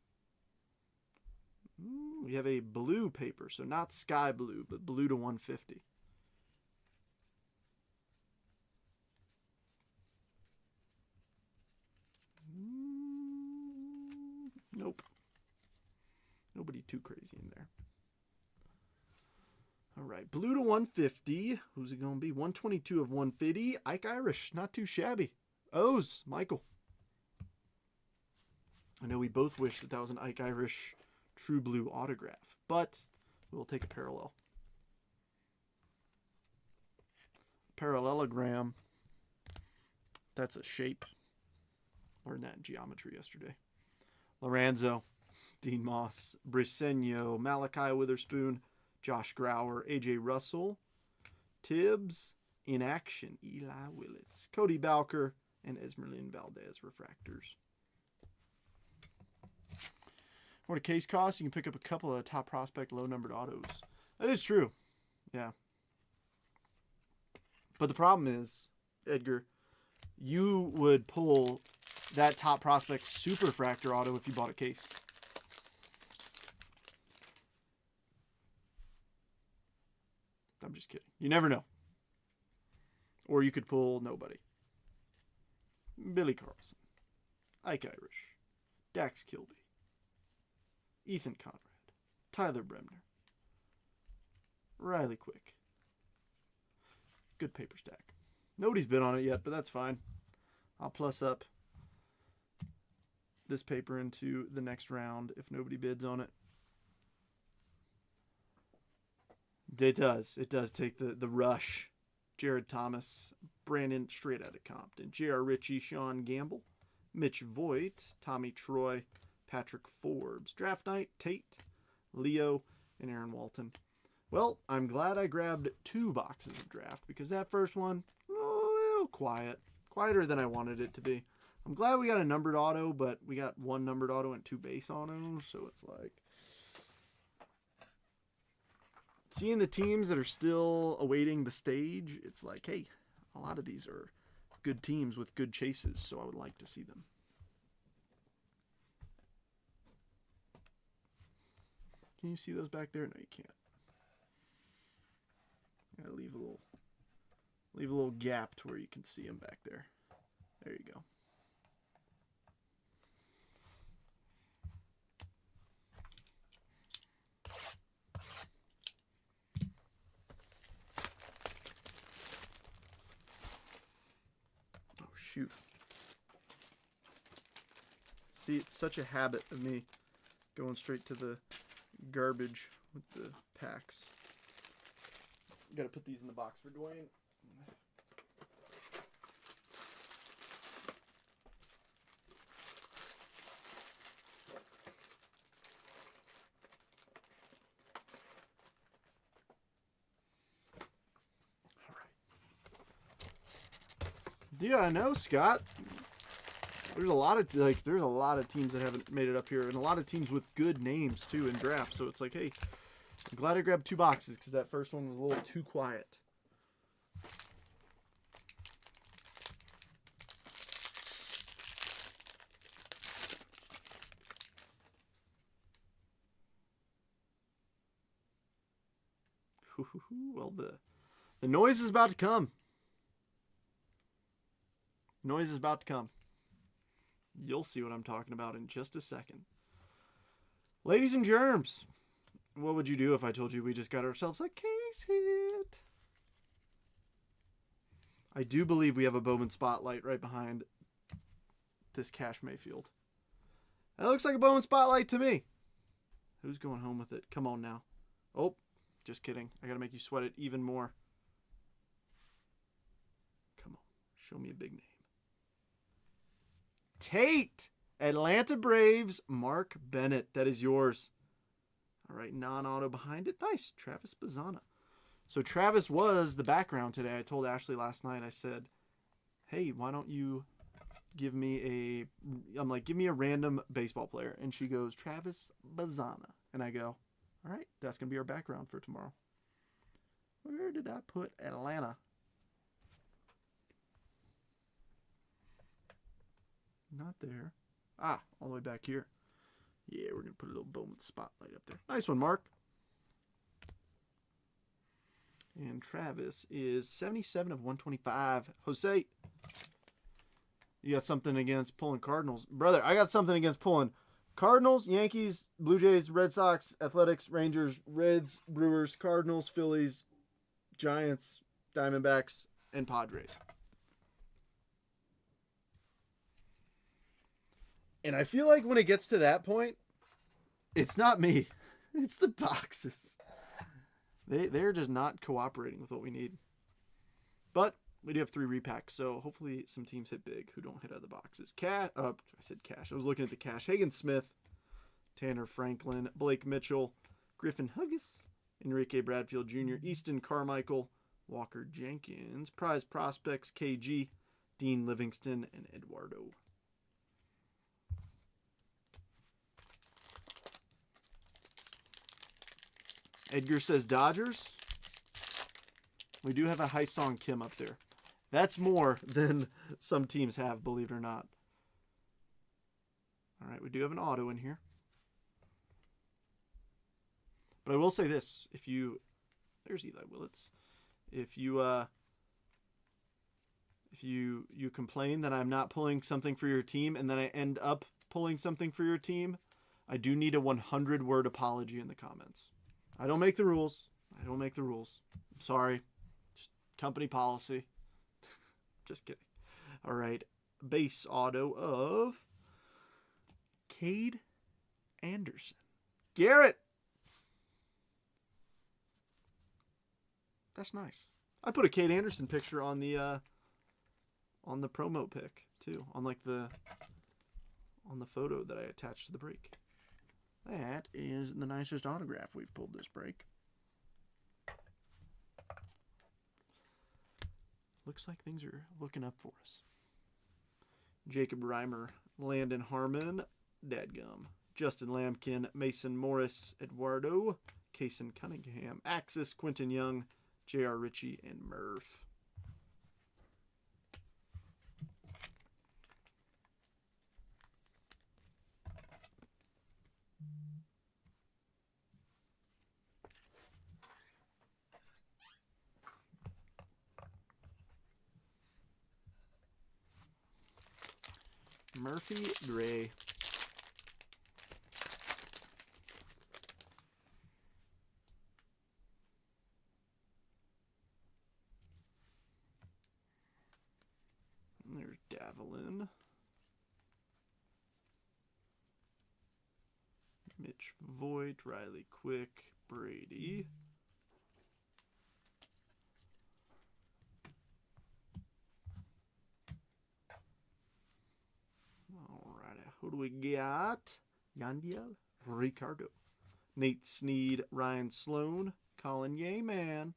We have a blue paper, so not sky blue, but blue to 150. Nope. Nobody too crazy in there. All right, blue to 150. Who's it going to be? 122 of 150. Ike Irish, not too shabby. O's, Michael. I know we both wish that was an Ike Irish true blue autograph, but we'll take a parallel. Parallelogram. That's a shape. Learned that in geometry yesterday. Lorenzo, Dean Moss, Briseño, Malachi Witherspoon, Josh Grauer, AJ Russell, Tibbs, in action, Eli Willits, Cody Bowker, and Esmeralyn Valdez refractors. What a case costs, you can pick up a couple of top prospect low numbered autos. That is true. Yeah. But the problem is, Edgar, you would pull that top prospect superfractor auto if you bought a case. I'm just kidding. You never know. Or you could pull nobody. Billy Carlson, Ike Irish, Dax Kilby, Ethan Conrad, Tyler Bremner, Riley Quick, Good paper stack. Nobody's bid on it yet, but that's fine. I'll plus up this paper into the next round if nobody bids on it. It does. It does take the rush. Jared Thomas, Brandon straight out of Compton, J.R. Ritchie, Sean Gamble, Mitch Voigt, Tommy Troy, Patrick Forbes, Draft Night, Tate, Leo, and Aaron Walton. Well, I'm glad I grabbed 2 boxes of draft because that first one, a little quiet. Quieter than I wanted it to be. I'm glad we got a numbered auto, but we got 1 numbered auto and 2 base autos, so it's like seeing the teams that are still awaiting the stage, it's like, hey, a lot of these are good teams with good chases, so I would like to see them. Can you see those back there? No, you can't. Gotta leave a little gap to where you can see them back there. There you go. Oh, shoot. See, it's such a habit of me going straight to the garbage with the packs. Got to put these in the box for Dwayne. All right. Yeah, I know, Scott. There's a lot of teams that haven't made it up here, and a lot of teams with good names too in drafts. So it's like, hey, I'm glad I grabbed 2 boxes because that first one was a little too quiet. Well, the noise is about to come. Noise is about to come. You'll see what I'm talking about in just a second. Ladies and germs, what would you do if I told you we just got ourselves a case hit? I do believe we have a Bowman Spotlight right behind this Cash Mayfield. That looks like a Bowman Spotlight to me. Who's going home with it? Come on now. Oh, just kidding. I got to make you sweat it even more. Come on. Show me a big name. Tate, Atlanta Braves, Mark Bennett. That is yours. All right, non-auto behind it. Nice, Travis Bazzana. So Travis was the background today. I told Ashley last night, I said, hey, why don't you give me a random baseball player. And she goes, Travis Bazzana. And I go, all right, that's going to be our background for tomorrow. Where did I put Atlanta? Not there. Ah, all the way back here. Yeah, we're going to put a little Bowman Spotlight up there. Nice one, Mark. And Travis is 77 of 125. Jose, you got something against pulling Cardinals? Brother, I got something against pulling Cardinals, Yankees, Blue Jays, Red Sox, Athletics, Rangers, Reds, Brewers, Cardinals, Phillies, Giants, Diamondbacks, and Padres. And I feel like when it gets to that point, it's not me. It's the boxes. They're just not cooperating with what we need. But we do have 3 repacks, so hopefully some teams hit big who don't hit other boxes. I said Cash. I was looking at the Cash. Hagen Smith, Tanner Franklin, Blake Mitchell, Griffin Huggis, Enrique Bradfield Jr., Easton Carmichael, Walker Jenkins, Prize Prospects, KG, Dean Livingston, and Eduardo. Edgar says Dodgers. We do have a Haesung Kim up there. That's more than some teams have, believe it or not. All right, we do have an auto in here. But I will say this. There's Eli Willits. If you complain that I'm not pulling something for your team and then I end up pulling something for your team, I do need a 100-word apology in the comments. I don't make the rules. I'm sorry. Just Company policy. Just kidding. All right. Base auto of Cade Anderson. Garrett. That's nice. I put a Cade Anderson picture on the promo pic too, on the photo that I attached to the break. That is the nicest autograph we've pulled this break. Looks like things are looking up for us. Jacob Reimer, Landon Harmon, Dadgum, Justin Lampkin, Mason Morris, Eduardo, Kaysen Cunningham, Axis, Quentin Young, J.R. Ritchie, and Murph. Murphy Gray. And there's Davelin. Mitch Voigt, Riley Quick, Brady. Who do we got? Yandiel Ricardo, Nate Sneed, Ryan Sloan, Colin Yeaman,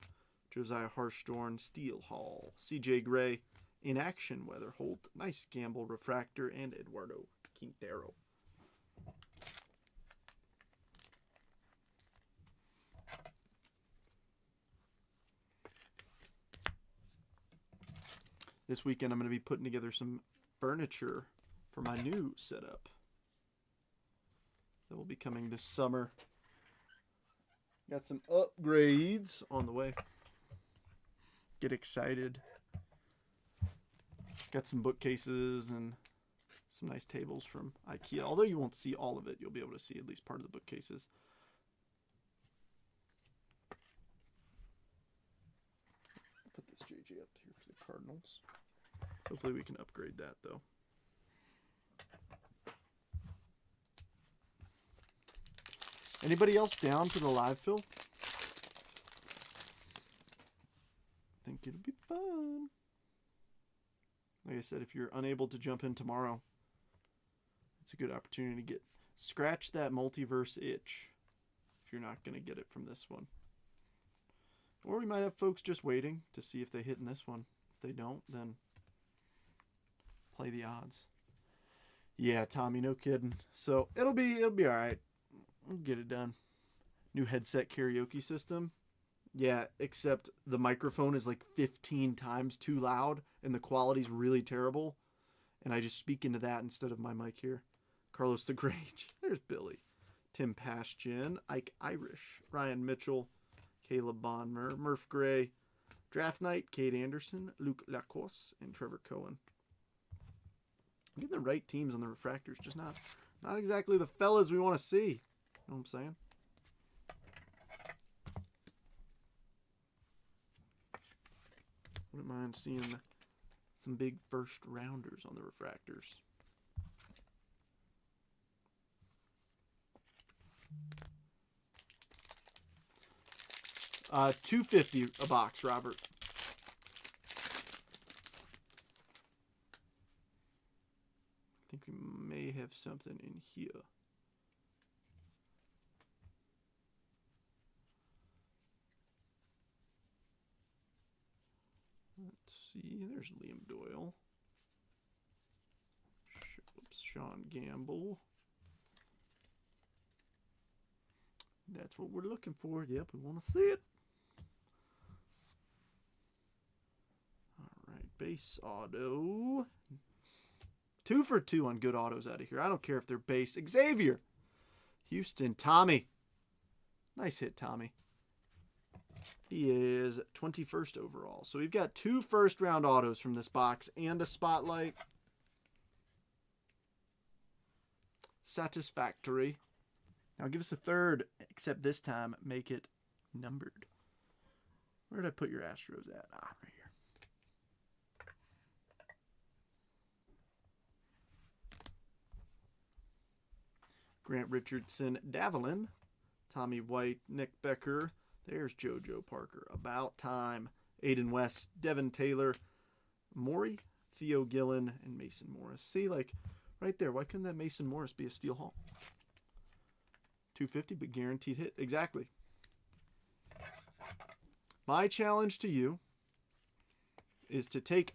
Josiah Harshorn, Steele Hall, CJ Gray, In Action, Weather Holt, Nice Gamble, Refractor, and Eduardo Quintero. This weekend I'm going to be putting together some furniture for my new setup that will be coming this summer. Got some upgrades on the way. Get excited. Got some bookcases and some nice tables from IKEA. Although you won't see all of it, you'll be able to see at least part of the bookcases. I'll put this JJ up here for the Cardinals. Hopefully we can upgrade that though. Anybody else down for the live fill? I think it'll be fun. Like I said, if you're unable to jump in tomorrow, it's a good opportunity to scratch that multiverse itch if you're not going to get it from this one. Or we might have folks just waiting to see if they hit in this one. If they don't, then play the odds. Yeah, Tommy, no kidding. So it'll be all right. We'll get it done. New headset karaoke system. Yeah, except the microphone is like 15 times too loud and the quality's really terrible. And I just speak into that instead of my mic here. Carlos DeGrange. There's Billy. Tim Pashchin. Ike Irish. Ryan Mitchell. Caleb Bonmer. Murph Gray. Draft Night. Cade Anderson. Luke Lacoste. And Trevor Cohen. I'm getting the right teams on the refractors. Just not exactly the fellas we want to see. You know what I'm saying? Wouldn't mind seeing some big first rounders on the refractors. $2.50 a box, Robert. I think we may have something in here. Let's see. There's Liam Doyle. Sean Gamble. That's what we're looking for. Yep, we want to see it. All right, base auto. 2 for 2 on good autos out of here. I don't care if they're base. Xavier. Houston. Tommy. Nice hit, Tommy. He is 21st overall. So we've got 2 first-round autos from this box and a spotlight. Satisfactory. Now give us a third, except this time make it numbered. Where did I put your Astros at? Ah, right here. Grant Richardson, Davelin, Tommy White, Nick Becker. There's JoJo Parker. About time. Aiden West, Devin Taylor, Maury, Theo Gillen, and Mason Morris. See, like, right there. Why couldn't that Mason Morris be a steal haul? 250, but guaranteed hit. Exactly. My challenge to you is to take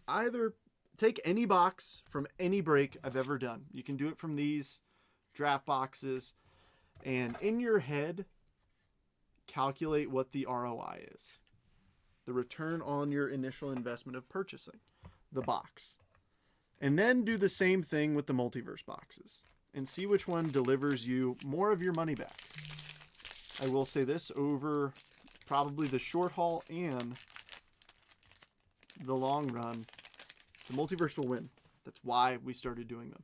any box from any break I've ever done. You can do it from these draft boxes, and in your head, calculate what the ROI is. The return on your initial investment of purchasing the box. And then do the same thing with the Multiverse boxes and see which one delivers you more of your money back. I will say this, over probably the short haul and the long run, the Multiverse will win. That's why we started doing them.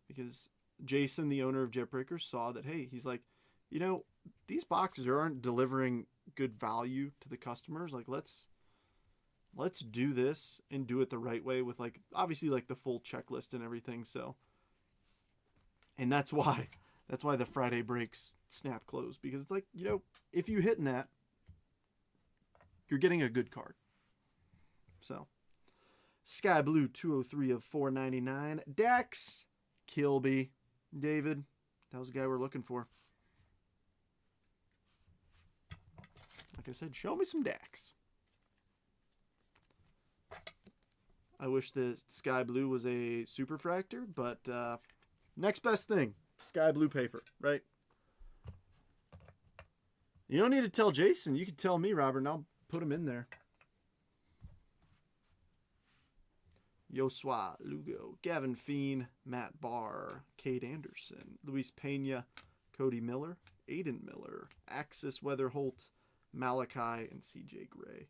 Because Jason, the owner of Jetbreakers, saw that, hey, he's like, you know, these boxes aren't delivering good value to the customers. Like, let's do this and do it the right way with, like, obviously, like, the full checklist and everything. So, and that's why the Friday breaks snap close, because it's like, you know, if you hit in that, you're getting a good card. So, Sky Blue 203 of 499. Dax Kilby. David, that was the guy we're looking for. Like I said, show me some Dax. I wish the Sky Blue was a superfractor, but next best thing, Sky Blue paper, right? You don't need to tell Jason. You can tell me, Robert, and I'll put him in there. Yosua Lugo, Gavin Feen, Matt Barr, Cade Anderson, Luis Pena, Cody Miller, Aiden Miller, Axis Weatherholt, Malachi, and CJ Gray.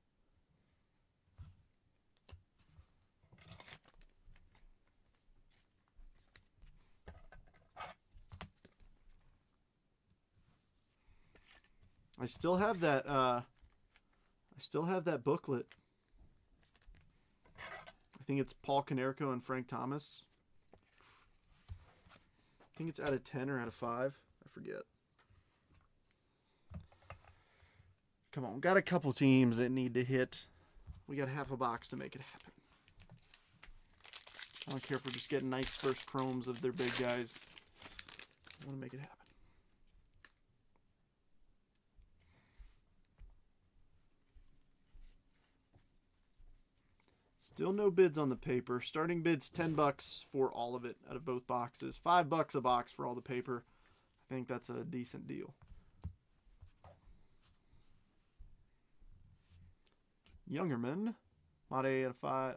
I still have that booklet. I think it's Paul Konerko and Frank Thomas. I think it's out of 10 or out of 5. I forget. Come on, got a couple teams that need to hit. We got half a box to make it happen. I don't care if we're just getting nice first chromes of their big guys. I want to make it happen. Still no bids on the paper. Starting bids $10 for all of it out of both boxes. $5 a box for all the paper. I think that's a decent deal. Youngerman. Mate out of 5.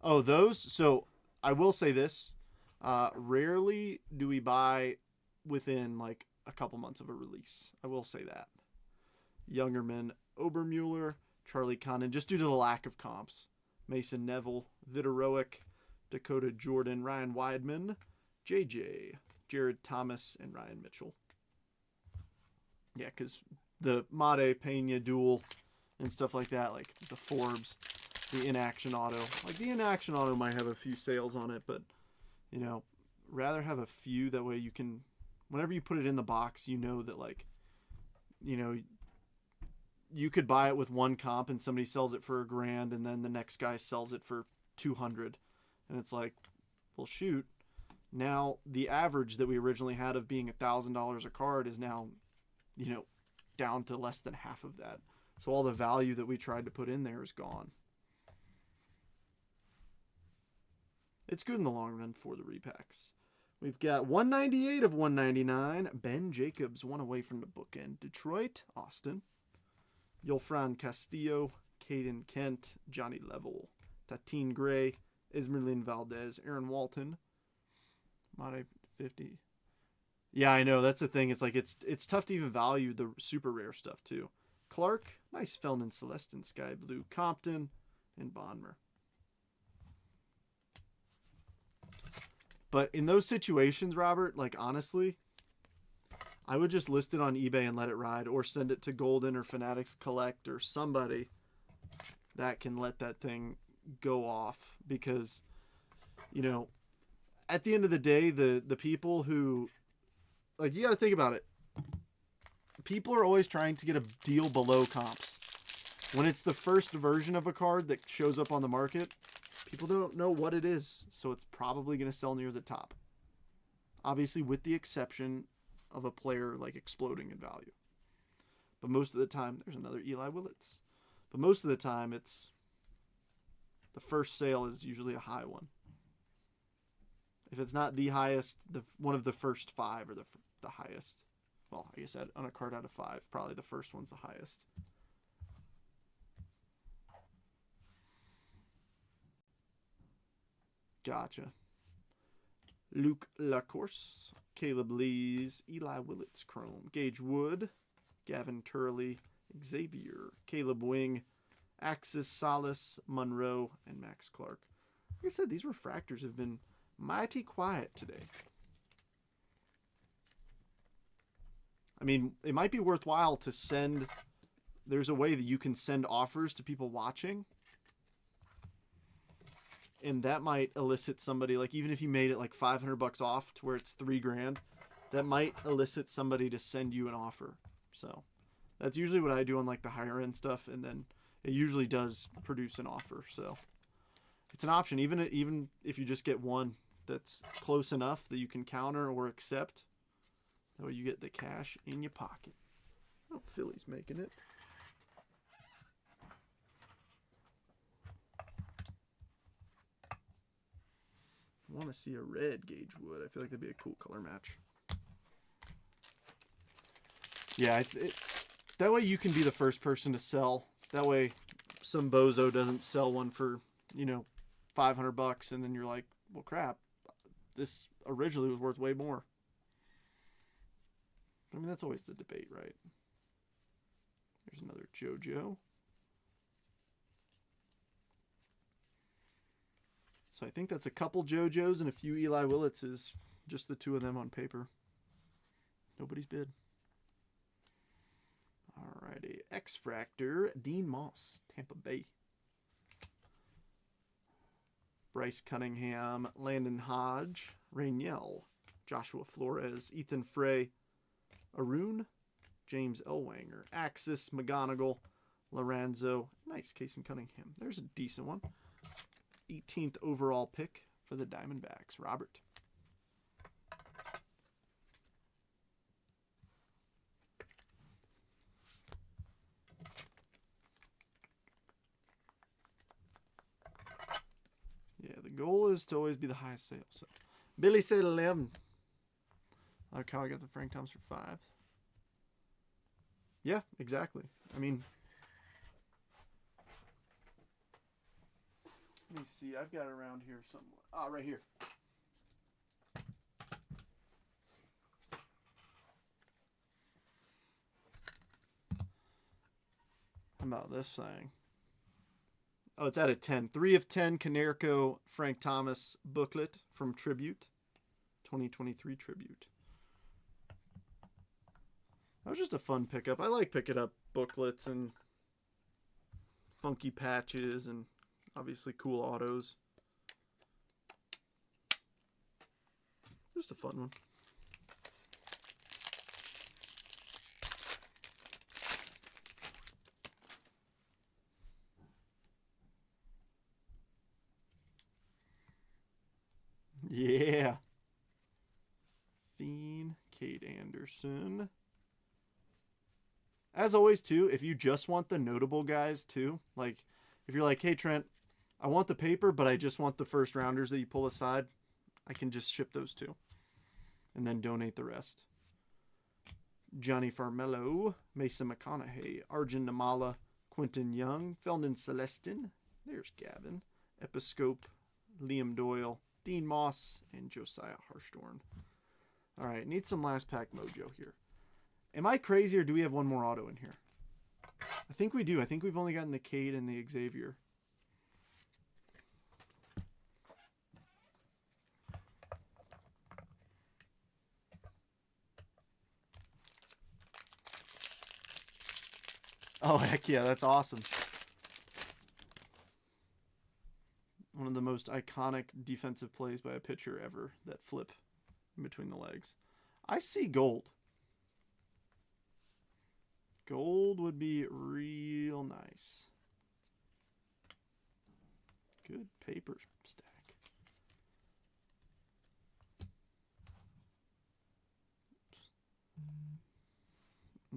Oh, those? So I will say this. Rarely do we buy within like a couple months of a release. I will say that. Youngerman, Obermueller, Charlie Condon, just due to the lack of comps. Mason Neville, Viteroic, Dakota Jordan, Ryan Weidman, JJ, Jared Thomas, and Ryan Mitchell. Yeah, because the Mate Pena duel and stuff like that, like the Forbes, the in-action auto. Like the in-action auto might have a few sales on it, but, you know, rather have a few. That way you can, whenever you put it in the box, you know that, like, you know, you could buy it with one comp and somebody sells it for $1,000 and then the next guy sells it for $200. And it's like, well, shoot. Now the average that we originally had of being $1,000 a card is now, you know, down to less than half of that. So all the value that we tried to put in there is gone. It's good in the long run for the repacks. We've got 198 of 199. Ben Jacobs, one away from the bookend. Detroit, Austin. Yolfran Castillo, Caden Kent, Johnny Level, Tatine Gray, Esmeralyn Valdez, Aaron Walton, Mate 50. Yeah, I know. That's the thing. It's like it's tough to even value the super rare stuff too. Clark, nice Felton Celestin, Sky Blue, Compton, and Bonmer. But in those situations, Robert, like honestly, I would just list it on eBay and let it ride, or send it to Golden or Fanatics Collect or somebody that can let that thing go off because, you know, at the end of the day, the people who, like, you got to think about it. People are always trying to get a deal below comps. When it's the first version of a card that shows up on the market, people don't know what it is, so it's probably going to sell near the top. Obviously, with the exception of a player like exploding in value. But most of the time, there's another Eli Willits. But most of the time, it's the first sale is usually a high one. If it's not the highest, one of the first 5 are the highest. Well, I guess on a card out of 5, probably the first one's the highest. Gotcha. Luke Lacourse, Caleb Lees, Eli Willits, Chrome, Gage Wood, Gavin Turley, Xavier, Caleb Wing, Axis Salas, Monroe, and Max Clark. Like I said, these refractors have been mighty quiet today. I mean, it might be worthwhile to send... There's a way that you can send offers to people watching. And that might elicit somebody, like, even if you made it like $500 off to where it's $3,000, that might elicit somebody to send you an offer. So that's usually what I do on like the higher end stuff, and then it usually does produce an offer. So it's an option, even if you just get one that's close enough that you can counter or accept. That way you get the cash in your pocket. Oh, Philly's making it. I want to see a red Gage Wood. I feel like that'd be a cool color match. Yeah, that way you can be the first person to sell. That way some bozo doesn't sell one for, you know, $500 and then you're like, well, crap, this originally was worth way more. I mean, that's always the debate, right? There's another JoJo. So I think that's a couple JoJos and a few Eli Willitses. Just the 2 of them on paper. Nobody's bid. Alrighty. X-Fractor, Dean Moss, Tampa Bay. Bryce Cunningham, Landon Hodge, Rainiel, Joshua Flores, Ethan Frey, Arun, James Elwanger, Axis, McGonigal, Lorenzo. Nice Casey Cunningham. There's a decent one. 18th overall pick for the Diamondbacks, Robert. Yeah, the goal is to always be the highest sale. So Billy said 11. I like how I got the Frank Thomas for 5. Yeah, exactly. I mean, let me see. I've got it around here somewhere. Ah, right here. How about this thing? Oh, it's out of 10. 3 of 10 Canerco Frank Thomas booklet from Tribute. 2023 Tribute. That was just a fun pickup. I like picking up booklets and funky patches and obviously cool autos. Just a fun one. Yeah. Fiend, Kate Anderson. As always, too, if you just want the notable guys, too, like, if you're like, hey, Trent, I want the paper, but I just want the first rounders that you pull aside, I can just ship those too. And then donate the rest. Johnny Farmello, Mason McConaughey, Arjun Namala, Quentin Young, Feldon Celestin, there's Gavin, Episcope, Liam Doyle, Dean Moss, and Josiah Harshorn. All right, need some last pack mojo here. Am I crazy or do we have one more auto in here? I think we do. I think we've only gotten the Cade and the Xavier. Oh, heck yeah, that's awesome. of the most iconic defensive plays by a pitcher ever, that flip in between the legs. I see gold. Gold would be real nice. Good paper stack.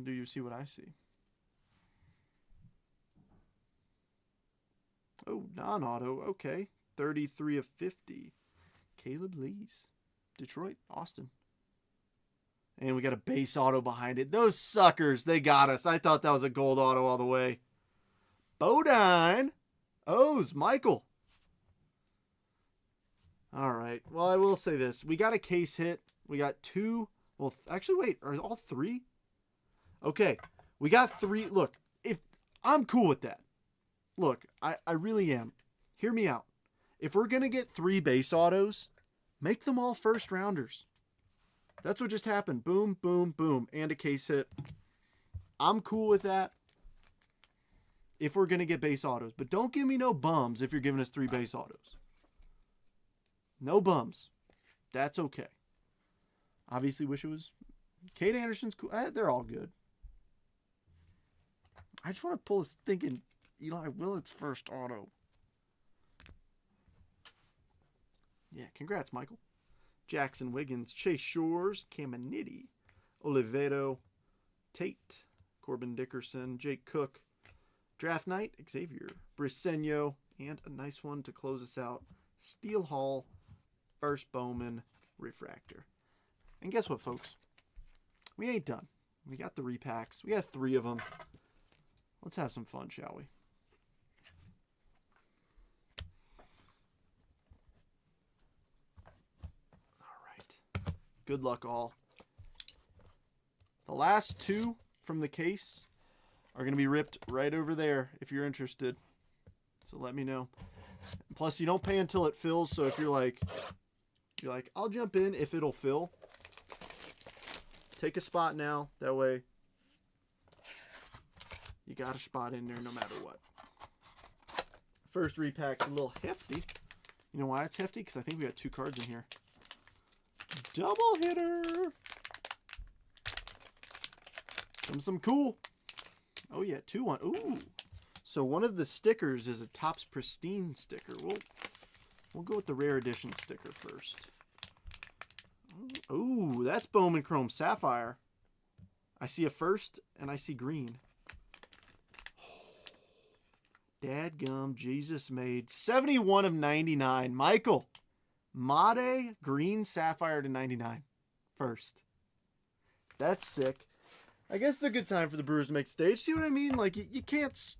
Do you see what I see? Oh, non-auto. Okay. 33 of 50. Caleb Lees. Detroit. Austin. And we got a base auto behind it. Those suckers, they got us. I thought that was a gold auto all the way. Bodine. O's. Michael. All right. Well, I will say this. We got a case hit. We got two. Well, actually, wait. Are all three? Okay. We got three. Look, if I'm cool with that. Look, I really am. Hear me out. If we're going to get 3 base autos, make them all first rounders. That's what just happened. Boom, boom, boom. And a case hit. I'm cool with that if we're going to get base autos. But don't give me no bums if you're giving us 3 base autos. No bums. That's okay. Obviously wish it was... Kate Anderson's cool. They're all good. I just want to pull this thinking Eli Willett's first auto. Yeah, congrats, Michael. Jackson Wiggins, Chase Shores, Caminiti, Oliveto, Tate, Corbin Dickerson, Jake Cook, Draft Night, Xavier, Briseño, and a nice one to close us out. Steel Hall, first Bowman, Refractor. And guess what, folks? We ain't done. We got the repacks. We got 3 of them. Let's have some fun, shall we? Good luck, all. The last 2 from the case are going to be ripped right over there if you're interested. So let me know. Plus, you don't pay until it fills. So if you're like, I'll jump in if it'll fill. Take a spot now. That way, you got a spot in there no matter what. First repack's a little hefty. You know why it's hefty? Because I think we got 2 cards in here. Double hitter. Some cool. Oh yeah, 2-1. Ooh. So one of the stickers is a Topps Pristine sticker. We'll go with the rare edition sticker first. Ooh, that's Bowman Chrome Sapphire. I see a first and I see green. Dadgum, Jesus made 71 of 99. Michael. Made green sapphire to 99 first. That's sick. I guess it's a good time for the Brewers to make stage. See what I mean? Like, you can't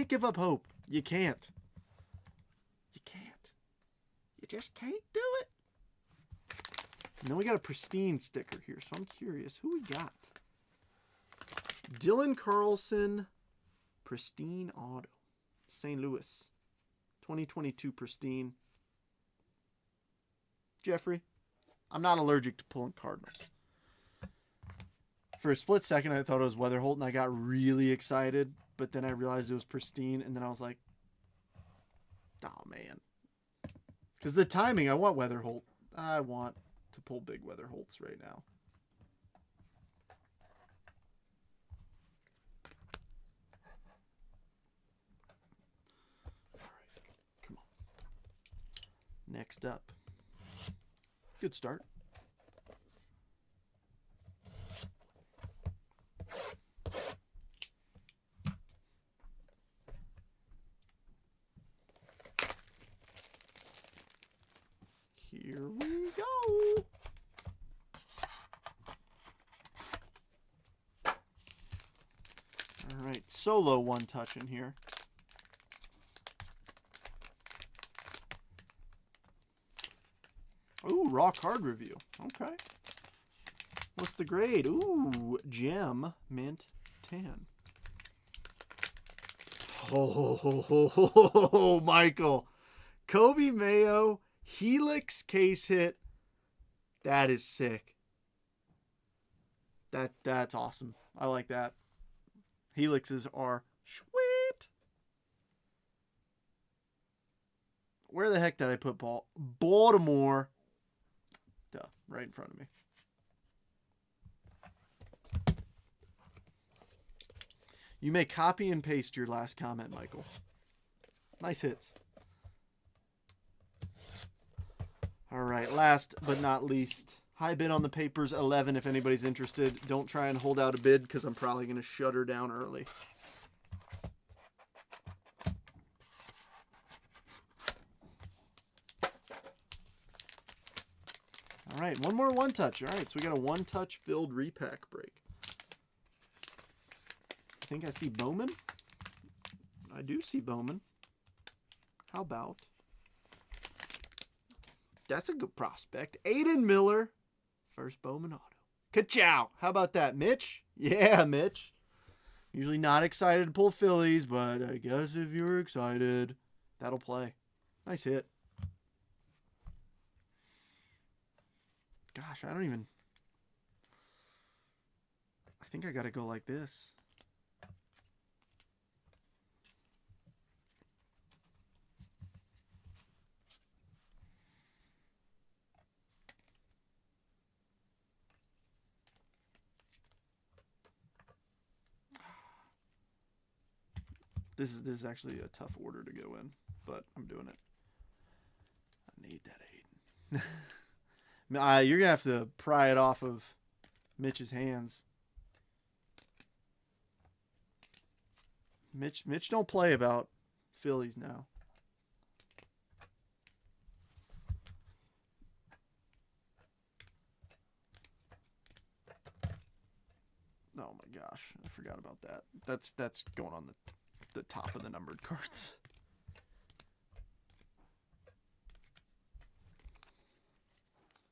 give up hope. You can't. You can't. You just can't do it. And then we got a Pristine sticker here, so I'm curious. Who we got? Dylan Carlson, Pristine Auto. St. Louis. 2022 Pristine. Jeffrey, I'm not allergic to pulling Cardinals. For a split second, I thought it was Weatherholt, and I got really excited. But then I realized it was Pristine, and then I was like, oh, man. Because the timing, I want Weatherholt. I want to pull big Weatherholts right now. Next up. Good start. Here we go. All right, solo one touch in here. Ooh, raw card review. Okay. What's the grade? Ooh, gem, mint 10. Oh, Michael. Kobe Mayo, Helix case hit. That is sick. That's awesome. I like that. Helixes are sweet. Where the heck did I put Paul? Baltimore. Duh, right in front of me. You may copy and paste your last comment, Michael. Nice hits. All right, last but not least, high bid on the papers, 11 if anybody's interested. Don't try and hold out a bid because I'm probably going to shut her down early. All right, one more one-touch. All right, so we got a one-touch filled repack break. I think I see Bowman. I do see Bowman. How about... That's a good prospect. Aiden Miller. First Bowman auto. Ka-chow. How about that, Mitch? Yeah, Mitch. Usually not excited to pull Phillies, but I guess if you're excited, that'll play. Nice hit. Gosh, I think I got to go like this. This is actually a tough order to go in, but I'm doing it. I need that Aiden. You're going to have to pry it off of Mitch's hands. Mitch don't play about Phillies now. Oh my gosh, I forgot about that. That's going on the top of the numbered cards.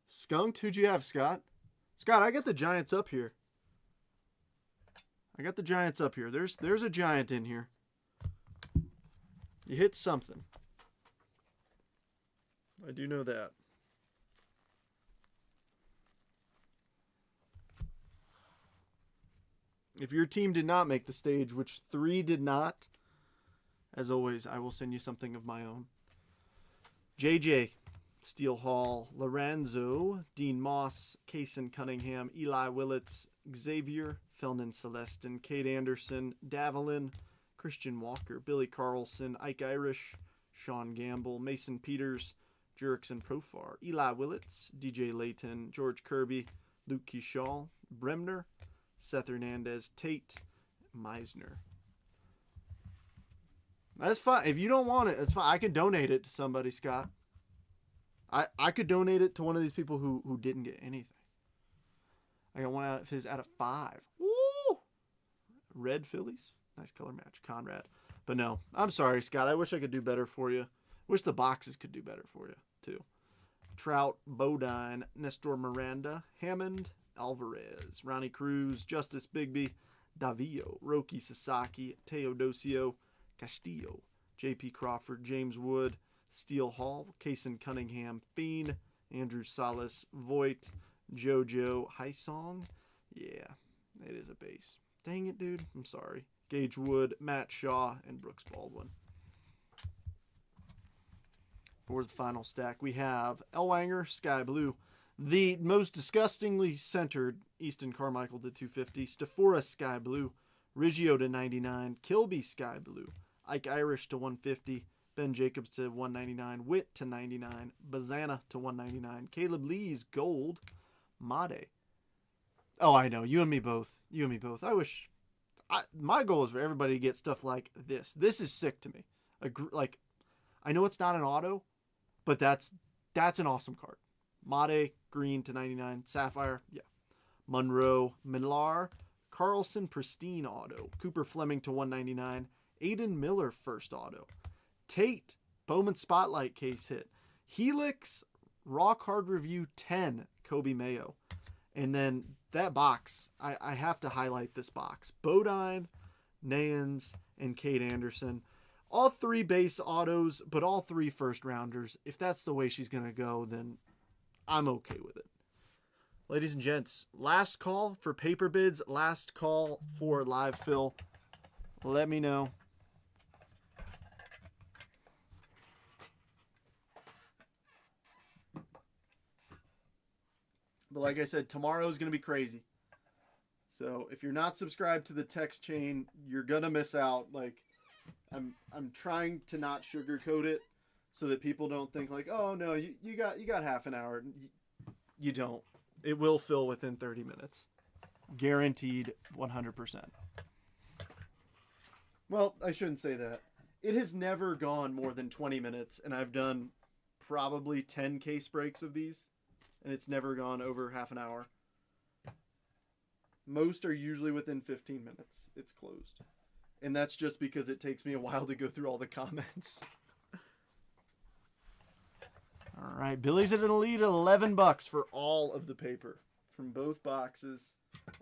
Skunked, who'd you have, Scott? Scott, I got the Giants up here. There's a Giant in here. You hit something. I do know that. If your team did not make the stage, which 3 did not, as always, I will send you something of my own. JJ, Steele Hall, Lorenzo, Dean Moss, Kaysen Cunningham, Eli Willits, Xavier, Felnin Celestin, Cade Anderson, Davalin, Christian Walker, Billy Carlson, Ike Irish, Sean Gamble, Mason Peters, Jurickson Profar, Eli Willits, DJ Layton, George Kirby, Luke Keyshaw, Bremner, Seth Hernandez, Tate, Meisner. That's fine. If you don't want it, it's fine. I can donate it to somebody, Scott. I could donate it to one of these people who didn't get anything. I got one out of his out of 5. Woo! Red Phillies. Nice color match. Conrad. But no, I'm sorry, Scott. I wish I could do better for you. Wish the boxes could do better for you, too. Trout, Bodine, Nestor Miranda, Hammond, Alvarez, Ronnie Cruz, Justice Bigby, Davillo, Roki Sasaki, Teodosio, Castillo, J.P. Crawford, James Wood, Steele Hall, Kaysen Cunningham, Fiend, Andrew Salas, Voigt, JoJo, Hysong. Yeah, it is a base. Dang it, dude. I'm sorry. Gage Wood, Matt Shaw, and Brooks Baldwin. For the final stack, we have Elwanger, Sky Blue. The most disgustingly centered Easton Carmichael to 250, Stafora Sky Blue, Riggio to 99, Kilby Sky Blue, Ike Irish to 150, Ben Jacobs to 199, Witt to 99, Bazana to 199, Caleb Lee's Gold, Made. Oh, I know. You and me both. My goal is for everybody to get stuff like this. This is sick to me. Like, I know it's not an auto, but that's an awesome card. Made, green to 99. Sapphire, yeah. Monroe, Millar, Carlson, pristine auto. Cooper Fleming to 199. Aiden Miller, first auto. Tate, Bowman Spotlight case hit. Helix, raw card review 10, Kobe Mayo. And then that box, I have to highlight this box. Bodine, Nayans, and Cade Anderson. All 3 base autos, but all 3 first rounders. If that's the way she's going to go, then I'm okay with it. Ladies and gents, last call for paper bids, last call for live fill. Let me know. But like I said, tomorrow is going to be crazy. So if you're not subscribed to the text chain, you're going to miss out. Like, I'm trying to not sugarcoat it so that people don't think like, oh no, you got half an hour. You don't. It will fill within 30 minutes. Guaranteed 100%. Well, I shouldn't say that. It has never gone more than 20 minutes, and I've done probably 10 case breaks of these, and it's never gone over half an hour. Most are usually within 15 minutes. It's closed. And that's just because it takes me a while to go through all the comments. All right, Billy's at the lead at $11 for all of the paper from both boxes.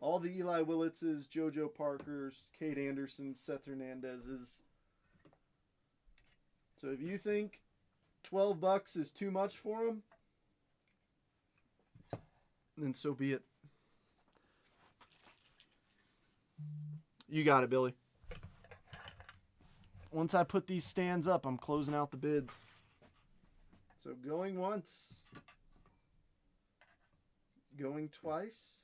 All the Eli Willitz's, JoJo Parker's, Kate Anderson's, Seth Hernandez's. So if you think $12 is too much for him, then so be it. You got it, Billy. Once I put these stands up, I'm closing out the bids. So going once. Going twice.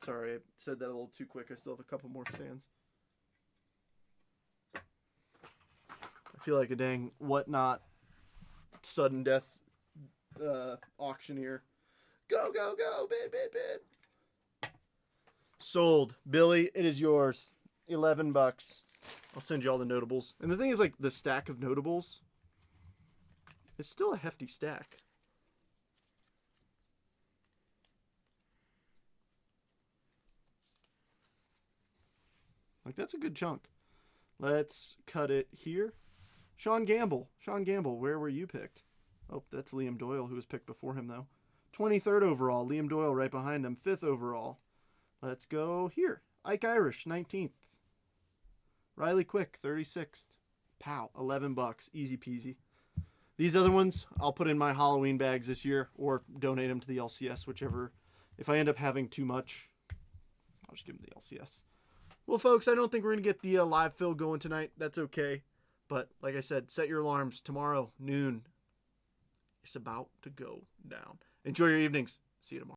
Sorry, I said that a little too quick. I still have a couple more stands. I feel like a dang whatnot sudden death auctioneer. Go, go, go. Bid, bid, bid. Sold. Billy, it is yours. $11. I'll send you all the notables. And the thing is, like, the stack of notables, it's still a hefty stack. Like, that's a good chunk. Let's cut it here. Sean Gamble. Sean Gamble, where were you picked? Oh, that's Liam Doyle, who was picked before him, though. 23rd overall. Liam Doyle right behind him. 5th overall. Let's go here. Ike Irish, 19th. Riley Quick, 36th. Pow, $11. Easy peasy. These other ones, I'll put in my Halloween bags this year or donate them to the LCS, whichever. If I end up having too much, I'll just give them the LCS. Well, folks, I don't think we're going to get the live fill going tonight. That's okay. But like I said, set your alarms. Tomorrow, noon, it's about to go down. Enjoy your evenings. See you tomorrow.